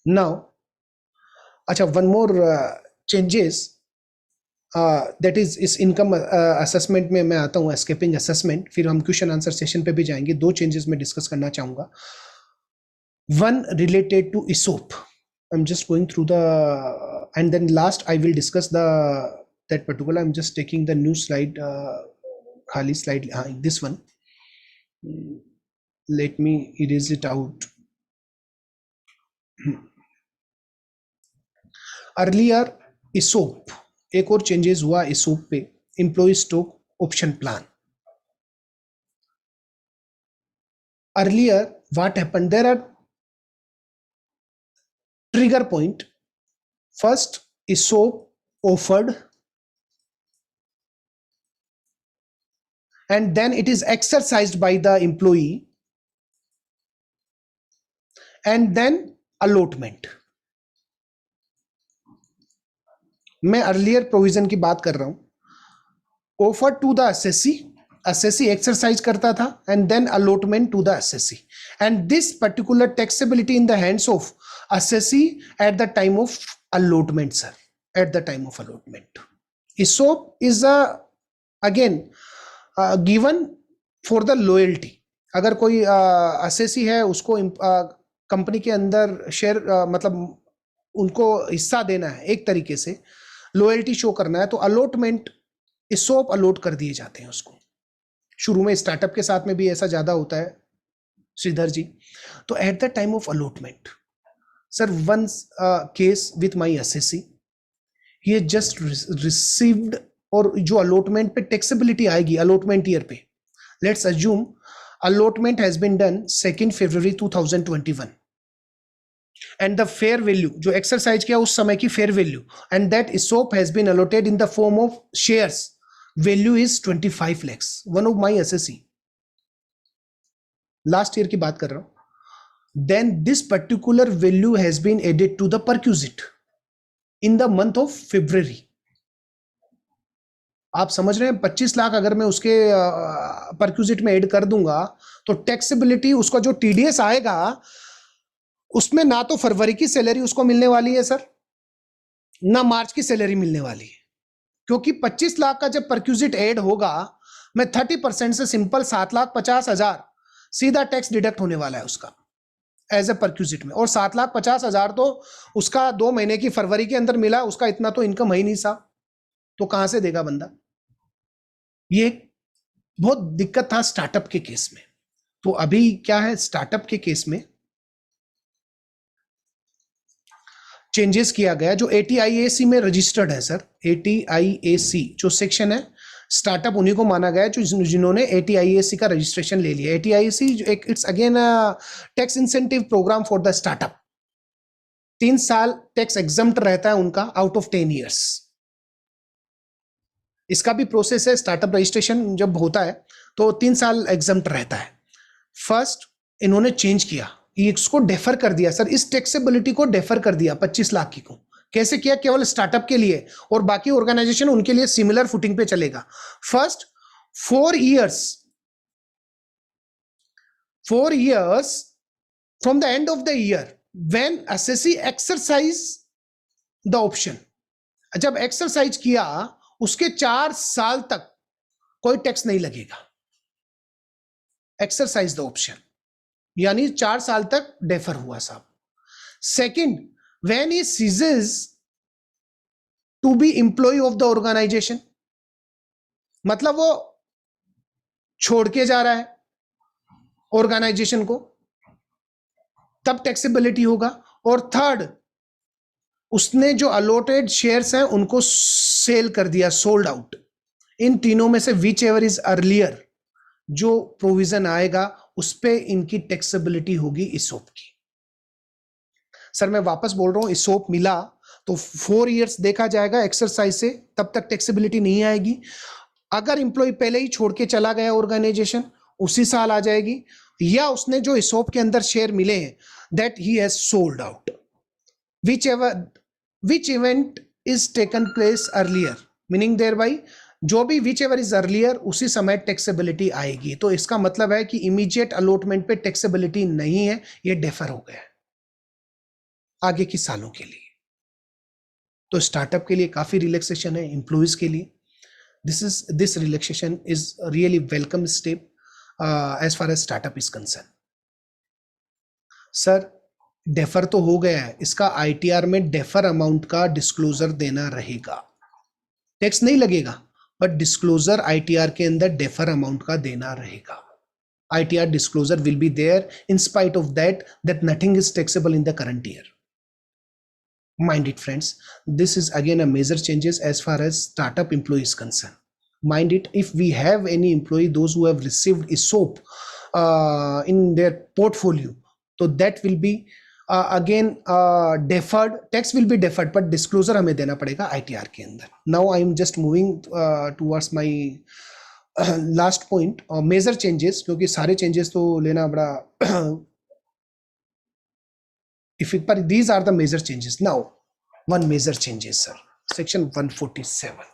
नाउ अच्छा, one more changes that is इस इनकम असेसमेंट में मैं आता हूं, एस्केपिंग असेसमेंट, फिर हम क्वेश्चन आंसर सेशन पे भी जाएंगे। 2 चेंजेस मैं डिस्कस करना चाहूंगा। One related to ESOP, I'm just going through the, and then last I will discuss that particular. I'm just taking the new slide, khali slide, this one. Let me erase it out. Earlier ESOP, एक और changes हुआ ESOP पे, employee stock option plan. Earlier what happened, there are trigger point. First, ESOP offered, and then it is exercised by the employee, and then allotment. मैं earlier provision की बात कर रहा हूं। Offer to the assessee exercise करता था, and then allotment to the assessee, and this particular taxability in the hands of assessee at the time of allotment, sir, at the time of allotment. ESOP is again given for the loyalty. अगर कोई assessee है, उसको company के अंदर share मतलब उनको हिस्सा देना है, एक तरीके से लॉयल्टी शो करना है, तो अलॉटमेंट ESOP अलॉट कर दिए जाते हैं उसको। शुरू में स्टार्टअप के साथ में भी ऐसा ज्यादा होता है श्रीधर जी। तो eight the time of allotment, sir one case with my assessee, ये जस्ट रिसीव्ड, और जो अलॉटमेंट पे टैक्सेबिलिटी आएगी अलॉटमेंट ईयर पे, let's assume allotment has been done 2nd February 2021, and the fair value जो एक्सरसाइज किया उस समय की fair value, and that ESOP has been allotted in the form of shares, value is 25 lakhs. One of my assessee, last year की बात कर रहा हूं, then this particular value has been added to the perquisite in the month of February. आप समझ रहे हैं, 25 लाख अगर मैं उसके परक्यूजिट में ऐड कर दूंगा, तो टैक्सेबिलिटी, उसका जो टीडीएस आएगा उसमें ना तो फरवरी की सैलरी उसको मिलने वाली है सर, ना मार्च की सैलरी मिलने वाली है, क्योंकि 25 लाख का जब परक्यूजिट ऐड होगा, मैं 30% से सिंपल 7,50,000 सीधा टैक्स डिडक्ट होने वाला है उसका एज ए परक्यूजिट में, और 7,50,000 तो उसका 2 महीने की फरवरी के अंदर मिला, उसका इतना तो इनकम है ही नहीं साहब, तो कहां से देगा बंदा? ये बहुत दिक्कत था स्टार्टअप के केस में। तो अभी क्या है, स्टार्टअप के केस में चेंजेस किया गया, जो ATIAC में रजिस्टर्ड है सर, ATIAC जो सेक्शन है, स्टार्टअप उन्हीं को माना गया जिन्होंने ATIAC का रजिस्ट्रेशन ले लिया। ATIAC एक it's again tax incentive program for the startup. 3 साल टैक्स एग्जम्प्ट रहता है उनका आउट ऑफ 10 ईयर्स। इसका भी प्रोसेस है, स्टार्टअप रजिस्ट्रेशन जब होता है तो 3 साल एग्जम्प्ट रहता है। फर्स्ट इन्होंने चेंज किया, इसको डेफर कर दिया सर, इस टैक्सेबिलिटी को डेफर कर दिया 25 लाख की को। कैसे किया? केवल स्टार्टअप के लिए, और बाकी ऑर्गेनाइजेशन उनके लिए सिमिलर फुटिंग पे चलेगा। First 4 years from the end of the year when assessee exercise the option, जब एक्सरसाइज किया उसके 4 साल तक कोई टैक्स नहीं लगेगा। एक्सरसाइज द ऑप्शन यानी 4 साल तक डेफर हुआ साहब। Second, when he ceases to be employee of the organization, मतलब वो छोड़ के जा रहा है ऑर्गेनाइजेशन को, तब टैक्सेबिलिटी होगा। और थर्ड, उसने जो अलॉटेड शेयर्स हैं उनको सेल कर दिया, सोल्ड आउट। इन तीनों में से विच एवर इज अर्लियर जो प्रोविजन आएगा उस पे इनकी टैक्सेबिलिटी होगी इसोप की। सर मैं वापस बोल रहा हूं, इसोप मिला तो 4 इयर्स देखा जाएगा एक्सरसाइज से, तब तक टैक्सेबिलिटी नहीं आएगी। अगर एम्प्लॉय पहले ही छोड़ के चला गया ऑर्गेनाइजेशन, उसी साल आ जाएगी, या उसने जो इसोप के अंदर शेयर मिले हैं that he has sold out, which event is taken place earlier, meaning thereby जो भी विच एवर इज अर्लियर उसी समय टैक्सेबिलिटी आएगी। तो इसका मतलब है कि इमीडिएट अलॉटमेंट पे टैक्सेबिलिटी नहीं है, ये डेफर हो गया है आगे की सालों के लिए। तो स्टार्टअप के लिए काफी रिलैक्सेशन है, एम्प्लॉइज के लिए this relaxation is really welcome step as far as startup is concern. Sir defer तो हो गया है, इसका आईटीआर में डेफर अमाउंट का डिस्क्लोजर देना रहेगा। टैक्स नहीं लगेगा बट डिस्क्लोजर आईटीआर के अंदर डेफर अमाउंट का देना रहेगा। ITR disclosure will be there in spite of that nothing is taxable in the current year. Mind it friends, this is again a major changes as far as startup employee is concerned. Mind it, if we have any employee, those who have received ESOP in their portfolio, so that will be again deferred, tax will be deferred, but disclosure हमें देना पड़ेगा ITR के अंदर। Now I am just moving towards my last point, major changes, क्योंकि सारे changes तो लेना बड़ा but these are the major changes. Now one major changes sir, section 147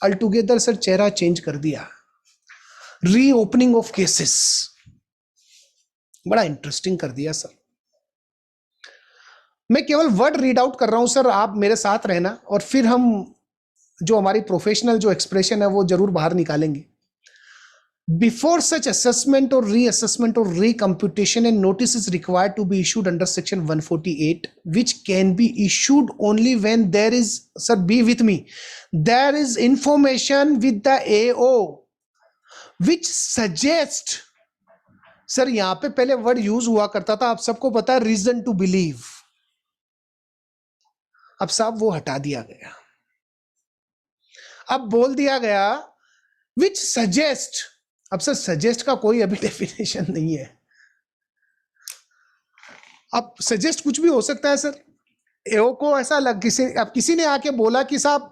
altogether sir चेहरा चेंज कर दिया। रीओपनिंग ऑफ केसेस बड़ा इंटरेस्टिंग कर दिया सर। मैं केवल वर्ड रीड आउट कर रहा हूं सर, आप मेरे साथ रहना और फिर हम जो हमारी प्रोफेशनल जो एक्सप्रेशन है वो जरूर बाहर निकालेंगे। Before such assessment or reassessment or recomputation, a notice is required to be issued under section 148, which can be issued only when there is, sir, be with me, there is information with the AO which suggest, sir यहां पे पहले word use हुआ करता था, आप सबको पता है रीजन टू बिलीव, अब साहब वो हटा दिया गया, अब बोल दिया गया which suggest। अब सर सजेस्ट का कोई अभी डेफिनेशन नहीं है। अब सजेस्ट कुछ भी हो सकता है सर। एओ को ऐसा लग किसी ने आके बोला कि साहब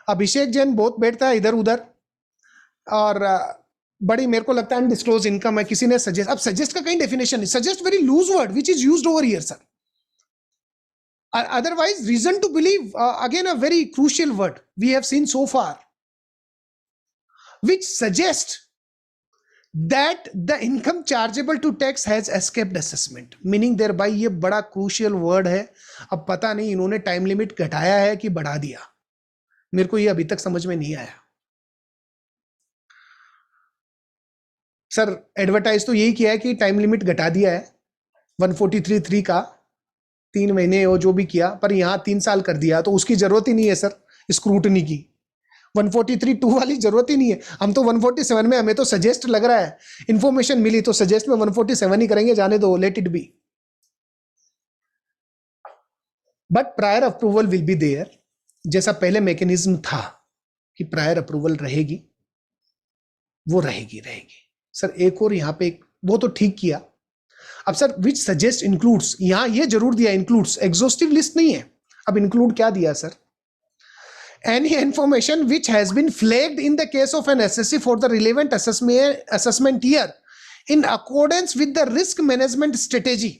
अभिषेक जैन बहुत बैठता है इधर उधर और बड़ी मेरे को लगता है अनडिस्क्लोज इनकम है, किसी ने सजेस्ट। अब सजेस्ट का कहीं डेफिनेशन नहीं, suggest very loose word which is used over here sir. Otherwise reason to believe again a very crucial word we have seen so far, which suggest that the income chargeable to tax has escaped assessment, meaning thereby ये बड़ा crucial word है। अब पता नहीं इन्होंने time limit घटाया है कि बढ़ा दिया, मेरे को ये अभी तक समझ में नहीं आया सर। एडवर्टाइज तो यही किया है कि टाइम लिमिट घटा दिया है 143(3) का, 3 महीने वो जो भी किया, पर यहां 3 साल कर दिया तो उसकी जरूरत ही नहीं है सर स्क्रूटनी की। 143(2) वाली जरूरत ही नहीं है, हम तो 147 में, हमें तो सजेस्ट लग रहा है, इंफॉर्मेशन मिली तो सजेस्ट में 147 ही करेंगे, जाने दो, let it be. But prior approval will be there, जैसा पहले मैकेनिज्म था कि प्रायर अप्रूवल रहेगी, वो रहेगी सर। एक और यहां पे वो तो ठीक किया। अब सर विच सजेस्ट इंक्लूड्स, यहां ये जरूर दिया इंक्लूड्स, एग्जॉस्टिव लिस्ट नहीं है। अब इंक्लूड क्या दिया sir? Any information which has been flagged in the case of an assessee for the relevant assessment year in accordance with the risk management strategy.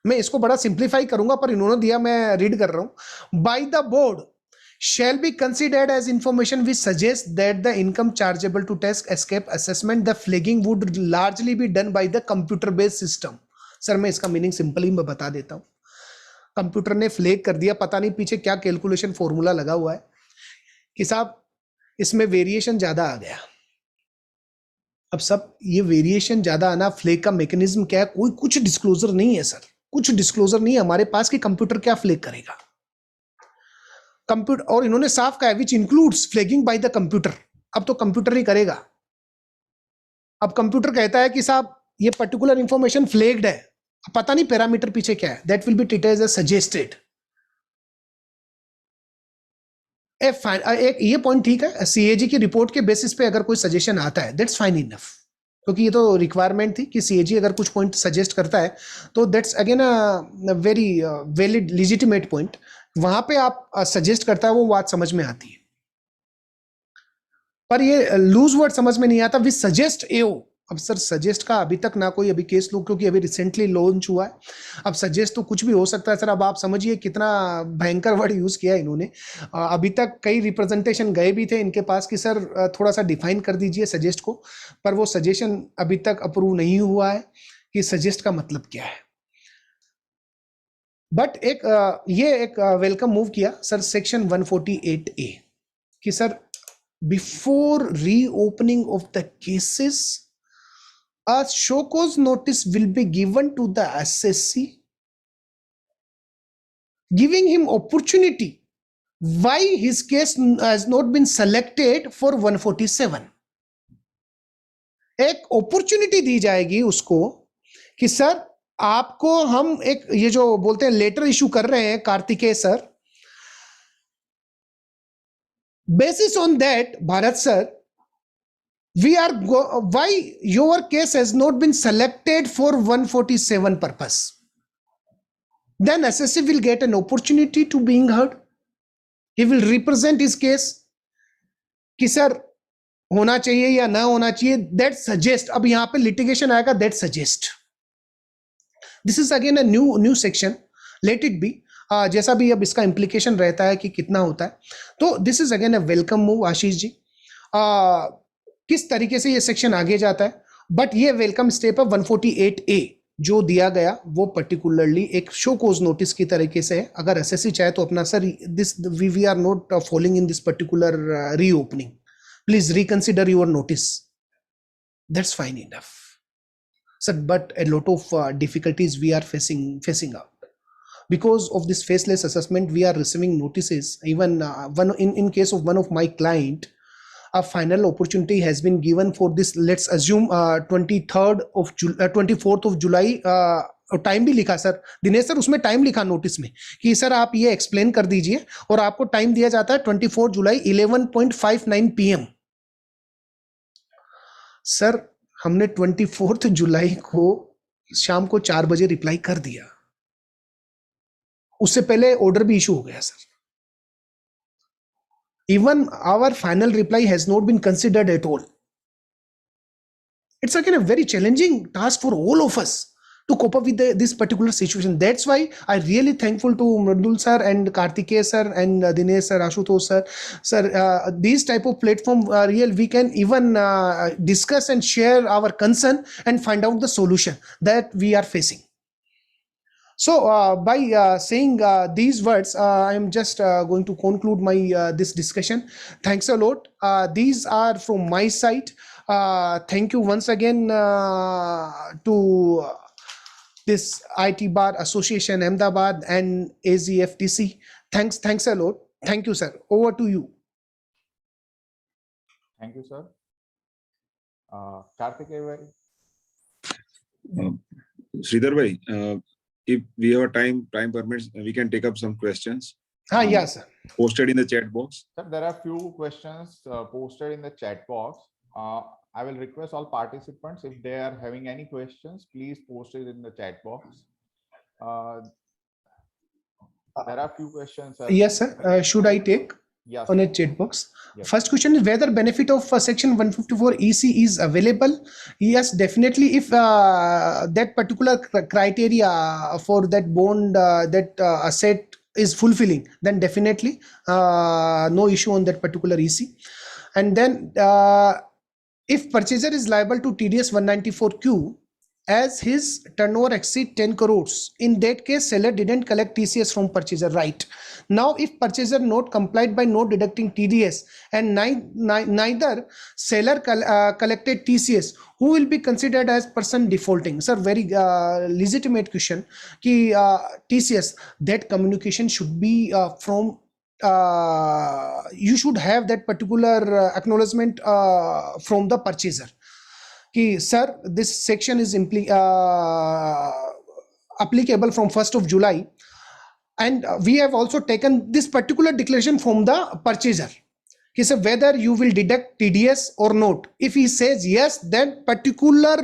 मैं इसको बड़ा सिंप्लीफाई करूंगा पर इन्होंने दिया, मैं रीड कर रहा हूं. By the board shall be considered as information which suggests that the income chargeable to tax escape assessment, the flagging would largely be done by the computer based system. Sir मैं इसका meaning simply मैं बता देता हूं. Computer ने flag कर दिया, पता नहीं पीछे क्या कैलकुलेशन फॉर्मूला लगा हुआ है कि साहब इसमें वेरिएशन ज्यादा आ गया. अब सब ये वेरिएशन ज्यादा आना, फ्लैग का मैकेनिज्म क्या है, कोई कुछ डिस्क्लोजर नहीं है सर, कुछ डिस्क्लोजर नहीं है हमारे पास कि कंप्यूटर क्या फ्लैग करेगा. कंप्यूटर, और इन्होंने साफ कहा which includes flagging by the computer. अब तो कंप्यूटर ही करेगा. अब कंप्यूटर कहता है कि साहब ये पर्टिकुलर इंफॉर्मेशन फ्लैग्ड है, पता नहीं पैरामीटर पीछे क्या है, that will be treated as suggested. एक ये पॉइंट ठीक है, सीएजी की रिपोर्ट के बेसिस पे अगर कोई सजेशन आता है दैट्स फाइन इनफ, क्योंकि ये तो रिक्वायरमेंट थी कि सीएजी अगर कुछ पॉइंट सजेस्ट करता है तो that's again a very valid legitimate point. वहां पे आप सजेस्ट करता है वो बात समझ में आती है, पर ये लूज वर्ड समझ में नहीं आता. विद सजेस्ट एओ. अब सर सजेस्ट का अभी तक ना कोई अभी केस लो, क्योंकि अभी रिसेंटली लॉन्च हुआ है. अब सजेस्ट तो कुछ भी हो सकता है सर. अब आप समझिए कितना भयंकर वर्ड यूज किया है इन्होंने. अभी तक कई रिप्रेजेंटेशन गए भी थे इनके पास कि सर थोड़ा सा डिफाइन कर दीजिए सजेस्ट को, पर वो सजेशन अभी तक अप्रूव नहीं हुआ है कि सजेस्ट का मतलब क्या है. बट ये एक वेलकम मूव किया सर सेक्शन 148A कि sir before reopening of the cases a show cause notice will be given to the assessee, giving him opportunity why his case has not been selected for 147. एक opportunity दी जाएगी उसको कि sir आपको हम एक ये जो बोलते हैं लेटर इशू कर रहे हैं Kartikeya sir, basis on that Bharat sir we are why your case has not been selected for 147 purpose. Then assessor will get an opportunity to being heard. He will represent his case कि sir होना चाहिए या ना होना चाहिए. That suggest, अब यहां पे litigation आएगा, that suggest. This is again a new section. Let it be. जैसा भी अब इसका implication रहता है कि कितना होता है, तो this is again a welcome move Ashish ji. किस तरीके से ये सेक्शन आगे जाता है, बट ये वेलकम स्टेप है. 148A जो दिया गया वो पर्टिकुलरली एक शो कोज नोटिस की तरीके से है. अगर एसएससी चाहे तो अपना sir this we are not following in this particular reopening, please reconsider your notice, that's fine enough sir. But a lot of difficulties we are facing out because of this faceless assessment. We are receiving notices, even in case of one of my client, a final opportunity has been given for this, let's assume 24th of July. Time भी लिखा sir Dinesh sir, उसमें time लिखा notice में कि sir आप ये explain कर दीजिए, और आपको टाइम दिया जाता है 24 जुलाई 11:59 PM. सर हमने 24 जुलाई को शाम को 4 बजे रिप्लाई कर दिया, उससे पहले ऑर्डर भी इशू हो गया sir. Even our final reply has not been considered at all. It's again a very challenging task for all of us to cope up with this particular situation. That's why I really thankful to Mridul sir and Kartikeya sir and Dinesh sir, Ashutosh sir. Sir, these type of platform are real. We can even discuss and share our concern and find out the solution that we are facing. So by saying these words, I am just going to conclude my this discussion. Thanks a lot. These are from my side. Thank you once again to this IT Bar Association Ahmedabad and AZFTC. Thanks a lot. Thank you, sir. Over to you. Thank you, sir. Kartikeya bhai. Sridhar bhai, if we have time permits, we can take up some questions. Yes, sir. Posted in the chat box. Sir, there are few questions posted in the chat box. I will request all participants, if they are having any questions, please post it in the chat box. There are few questions. Yes, sir. Should I take? Yes. on a chat box. Yes. First question is whether benefit of section 154 EC is available. Yes, definitely. If that particular criteria for that bond, that asset is fulfilling, then definitely no issue on that particular EC. And then if purchaser is liable to TDS 194Q as his turnover exceed 10 crores, in that case seller didn't collect TCS from purchaser, right? Now if purchaser not complied by not deducting TDS and neither seller collected TCS, who will be considered as person defaulting? Sir, very legitimate question. Ki TCS, that communication should be from you should have that particular acknowledgement from the purchaser. Ki, sir, this section is applicable from 1st of July. And we have also taken this particular declaration from the purchaser. Ki, sir, whether you will deduct TDS or not. If he says yes, then particular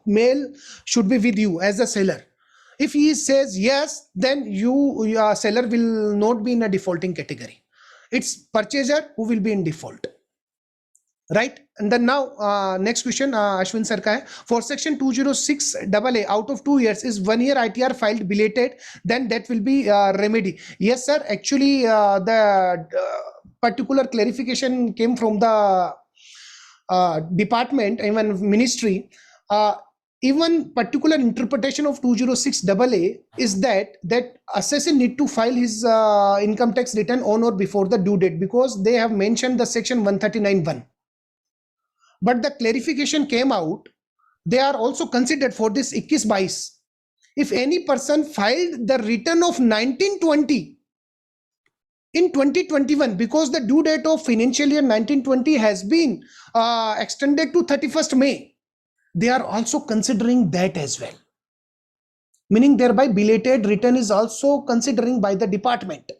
mail should be with you as a seller. If he says yes, then your seller will not be in a defaulting category. It's purchaser who will be in default. Right? And then now next question, Ashwin sir ka hai. For section 206 AA, out of 2 years, is 1 year ITR filed belated, then that will be remedy. Yes sir, actually the particular clarification came from the department, even ministry. Even particular interpretation of 206 AA is that assessor need to file his income tax return on or before the due date, because they have mentioned the section 139(1). But the clarification came out, they are also considered for this 21-22. If any person filed the return of 1920 in 2021, because the due date of financial year 1920 has been extended to 31st May, they are also considering that as well. Meaning thereby belated return is also considering by the department.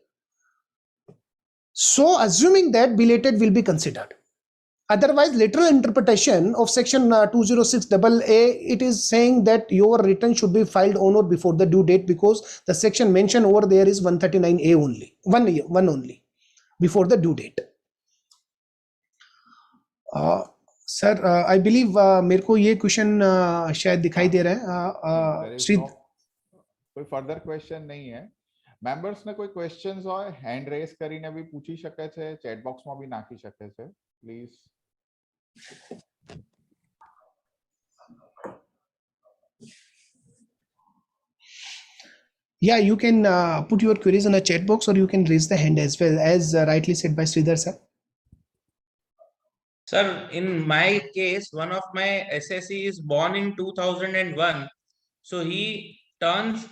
So assuming that belated will be considered. Otherwise, literal interpretation of section 206 AA, it is saying that your return should be filed on or before the due date, because the section mentioned over there is 139A only, one only, before the due date. Sir, I believe मेरे को ये question शायद दिखाई दे रहा है. There is Shri કોઈ further question नहीं है. Members ने કોઈ questions હોય hand raise કરીને બી પૂછી શકે છે, chat box માં બી નાખી શકે છે. Please. Yeah, you can put your queries in a chat box, or you can raise the hand as well, as rightly said by Sridhar sir. Sir, in my case, one of my SSE is born in 2001. So he turns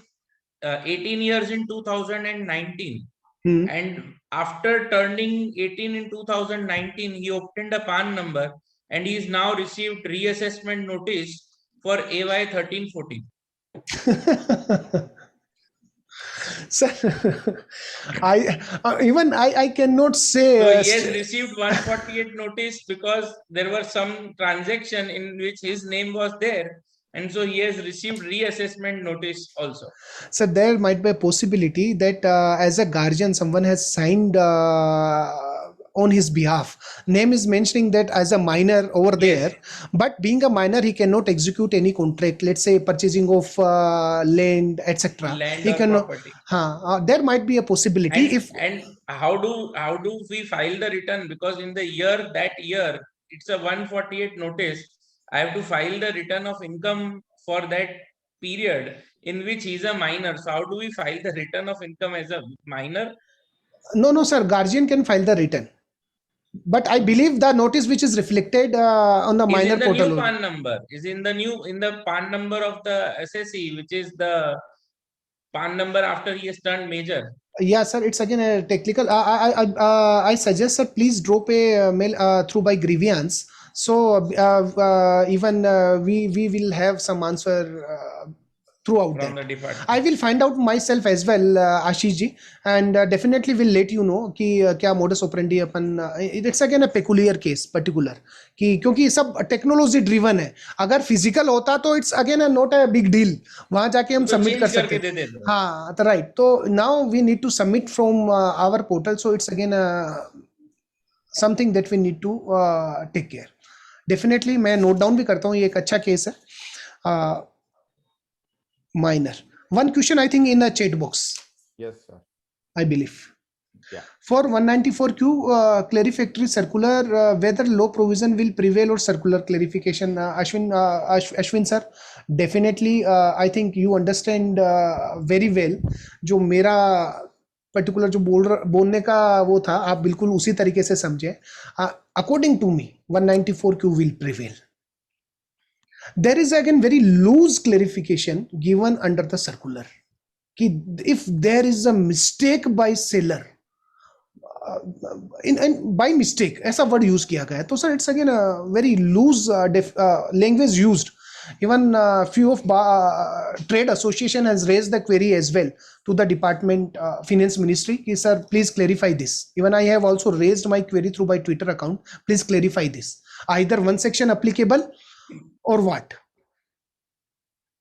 18 years in 2019. And after turning 18 in 2019, he obtained a PAN number and he is now received reassessment notice for AY 1314. Sir, I cannot say. So he has received 148 notice because there were some transaction in which his name was there, and so he has received reassessment notice also. So there might be a possibility that as a guardian, someone has signed on his behalf. Name is mentioning that as a minor over there, but being a minor, he cannot execute any contract. Let's say purchasing of land, etc. Land He or cannot. property. There might be a possibility. And how do we file the return? Because in the year it's a 148 notice. I have to file the return of income for that period in which he's a minor. So how do we file the return of income as a minor? No, sir. Guardian can file the return. But I believe the notice which is reflected on the minor portal. Is in the new PAN number. Is in the PAN number of the SSE, which is the PAN number after he has turned major. Yeah, sir. It's again a technical. I suggest, sir, please drop a mail through by grievance. So even we will have some answer throughout from that. the department. I will find out myself as well, Ashish ji, and definitely will let you know कि क्या modus operandi upon it's again a peculiar case particular कि क्योंकि ये सब technology driven है. अगर physical होता तो it's again not a big deal. वहाँ जाके हम तो submit change कर करके सकते दे हैं. देते हैं. हाँ, तो right. तो now we need to submit from our portal, so it's again something that we need to take care. Definitely मैं note down भी करता हूँ, ये एक अच्छा case है. Minor. One question I think in a chat box, Yes, sir. I believe. Yeah. For 194Q clarificatory circular, whether law provision will prevail or circular clarification, Ashwin sir, definitely I think you understand very well. जो मेरा particular जो बोलने का वो था, आप बिल्कुल उसी तरीके से समझे. According to me, 194Q will prevail. There is again very loose clarification given under the circular. If there is a mistake by seller, by mistake, ऐसा word use किया गया है, तो sir it's again a very loose language used. Even few of trade association has raised the query as well to the department, finance ministry, कि sir please clarify this. Even I have also raised my query through my Twitter account. Please clarify this. Either one section applicable or what?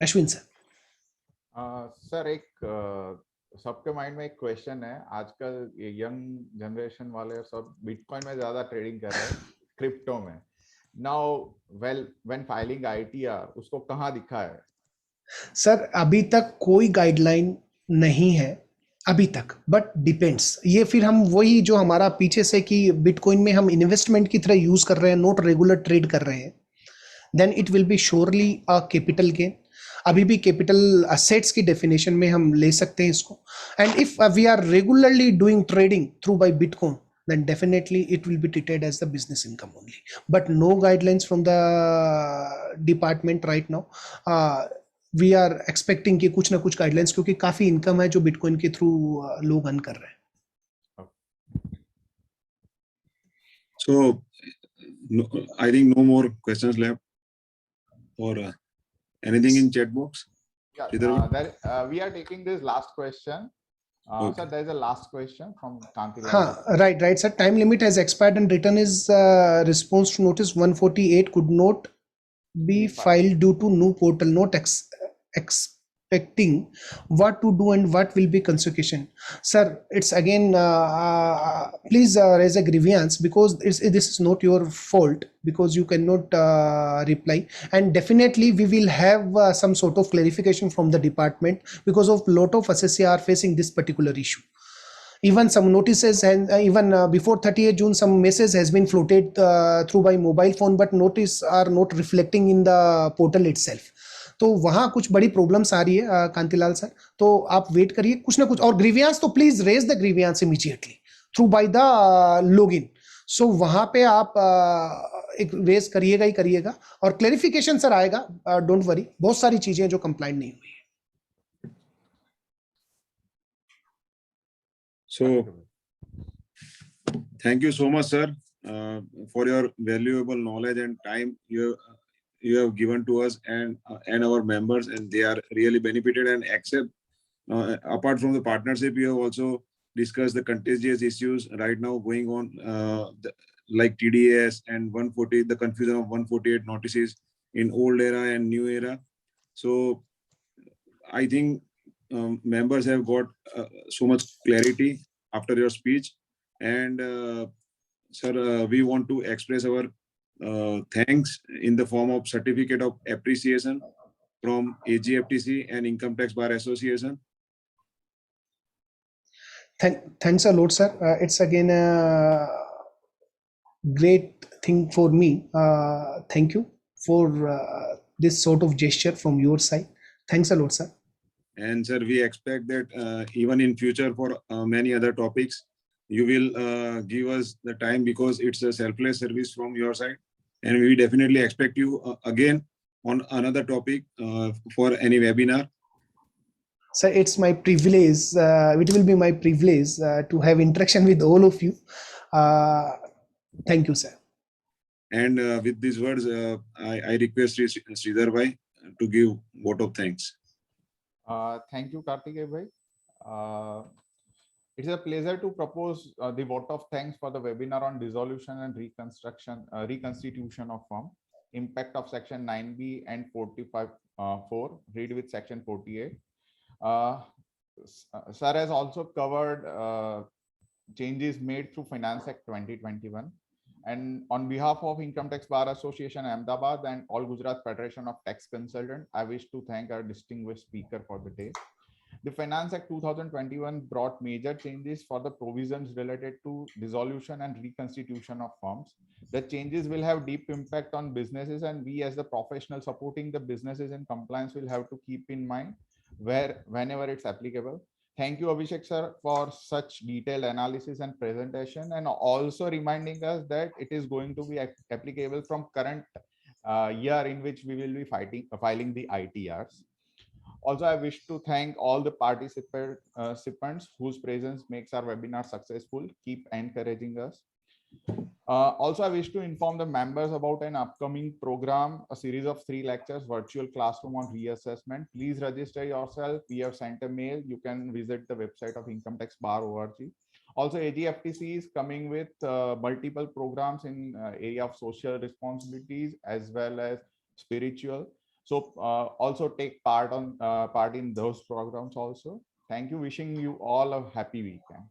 Ashwin sir. Sir एक सबके mind में एक question है. आजकल young generation वाले सब bitcoin में ज्यादा ट्रेडिंग कर रहे हैं, क्रिप्टो में. नाउ व्हेन फाइलिंग आईटीआर उसको कहाँ दिखा है? सर अभी तक कोई गाइडलाइन नहीं है अभी तक, बट डिपेंड्स. ये फिर हम वही जो हमारा पीछे से कि बिटकॉइन में हम इन्वेस्टमेंट की तरह यूज कर रहे हैं, नॉट रेगुलर ट्रेड कर रहे हैं, then it will be surely a capital gain. अभी भी कैपिटल असेट्स की डेफिनेशन में हम ले सकते हैं इसको. And if we are regularly doing trading through by bitcoin, then definitely it will be treated as the business income only, but no guidelines from the department right now. We are expecting कि कुछ ना कुछ guidelines, क्योंकि काफी income है जो bitcoin के through लोग अर्न कर रहे हैं. So, I think no more questions left, or anything in chat box. Yeah, we are taking this last question. Okay. Sir, there is a last question from Kanti. Right, sir. Time limit has expired and return is response to notice 148 could not be filed due to new portal, not expecting what to do and what will be consecution. Sir, it's again please raise a grievance, because this is not your fault, because you cannot reply, and definitely we will have some sort of clarification from the department, because of lot of assessors are facing this particular issue. Even some notices, and even before 30th June some message has been floated through by mobile phone, but notice are not reflecting in the portal itself. तो वहाँ कुछ बड़ी problems आ रही है Kantilal sir, तो आप wait करिए कुछ ना कुछ. और ग्रीवियंस तो please raise the grievances immediately through by the login. So वहाँ पे आप एक रेज करिएगा ही करिएगा, और क्लेरिफिकेशन सर आएगा, डोंट वरी. बहुत सारी चीजें जो कंप्लाइंट नहीं हुई है. So, thank you so much, sir, for your valuable knowledge and time you have given to us and our members, and they are really benefited. And except apart from the partnership, you have also discussed the contentious issues right now going on, like TDS and 140, the confusion of 148 notices in old era and new era. So I think members have got so much clarity after your speech, and sir, we want to express our thanks in the form of certificate of appreciation from AGFTC and Income Tax Bar Association. Thanks a lot, sir. It's again a great thing for me. Thank you for this sort of gesture from your side. Thanks a lot, sir. And sir, we expect that even in future for many other topics, you will give us the time, because it's a selfless service from your side. And we definitely expect you again on another topic for any webinar. Sir, it's my privilege. It will be my privilege to have interaction with all of you. Thank you, sir. And with these words, I request Sridhar Bhai to give vote of thanks. Thank you, Kartikeya bhai. It's a pleasure to propose the vote of thanks for the webinar on dissolution and reconstitution of firm, impact of section 9B and 45(4), read with section 48. Sir has also covered changes made through Finance Act 2021. And on behalf of Income Tax Bar Association Ahmedabad and All Gujarat Federation of Tax Consultants, I wish to thank our distinguished speaker for the day. The Finance Act 2021 brought major changes for the provisions related to dissolution and reconstitution of firms. The changes will have deep impact on businesses, and we as the professionals supporting the businesses in compliance will have to keep in mind whenever it's applicable. Thank you, Abhishek sir, for such detailed analysis and presentation, and also reminding us that it is going to be applicable from current year in which we will be filing the ITRs. Also, I wish to thank all the participants whose presence makes our webinar successful. Keep encouraging us. Also, I wish to inform the members about an upcoming program, a series of 3 lectures, virtual classroom on reassessment. Please register yourself. We have sent a mail. You can visit the website of incometaxbar.org. Also, AGFTC is coming with multiple programs in area of social responsibilities as well as spiritual. So also take part in those programs also. Thank you. Wishing you all a happy weekend.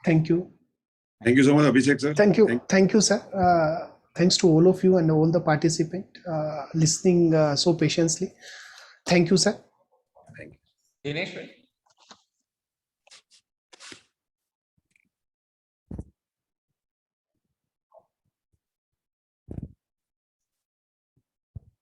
Thank you. Thank you so much, Abhishek sir. Thank you, sir. Thanks to all of you and all the participants listening so patiently. Thank you, sir. Dinesh bhai.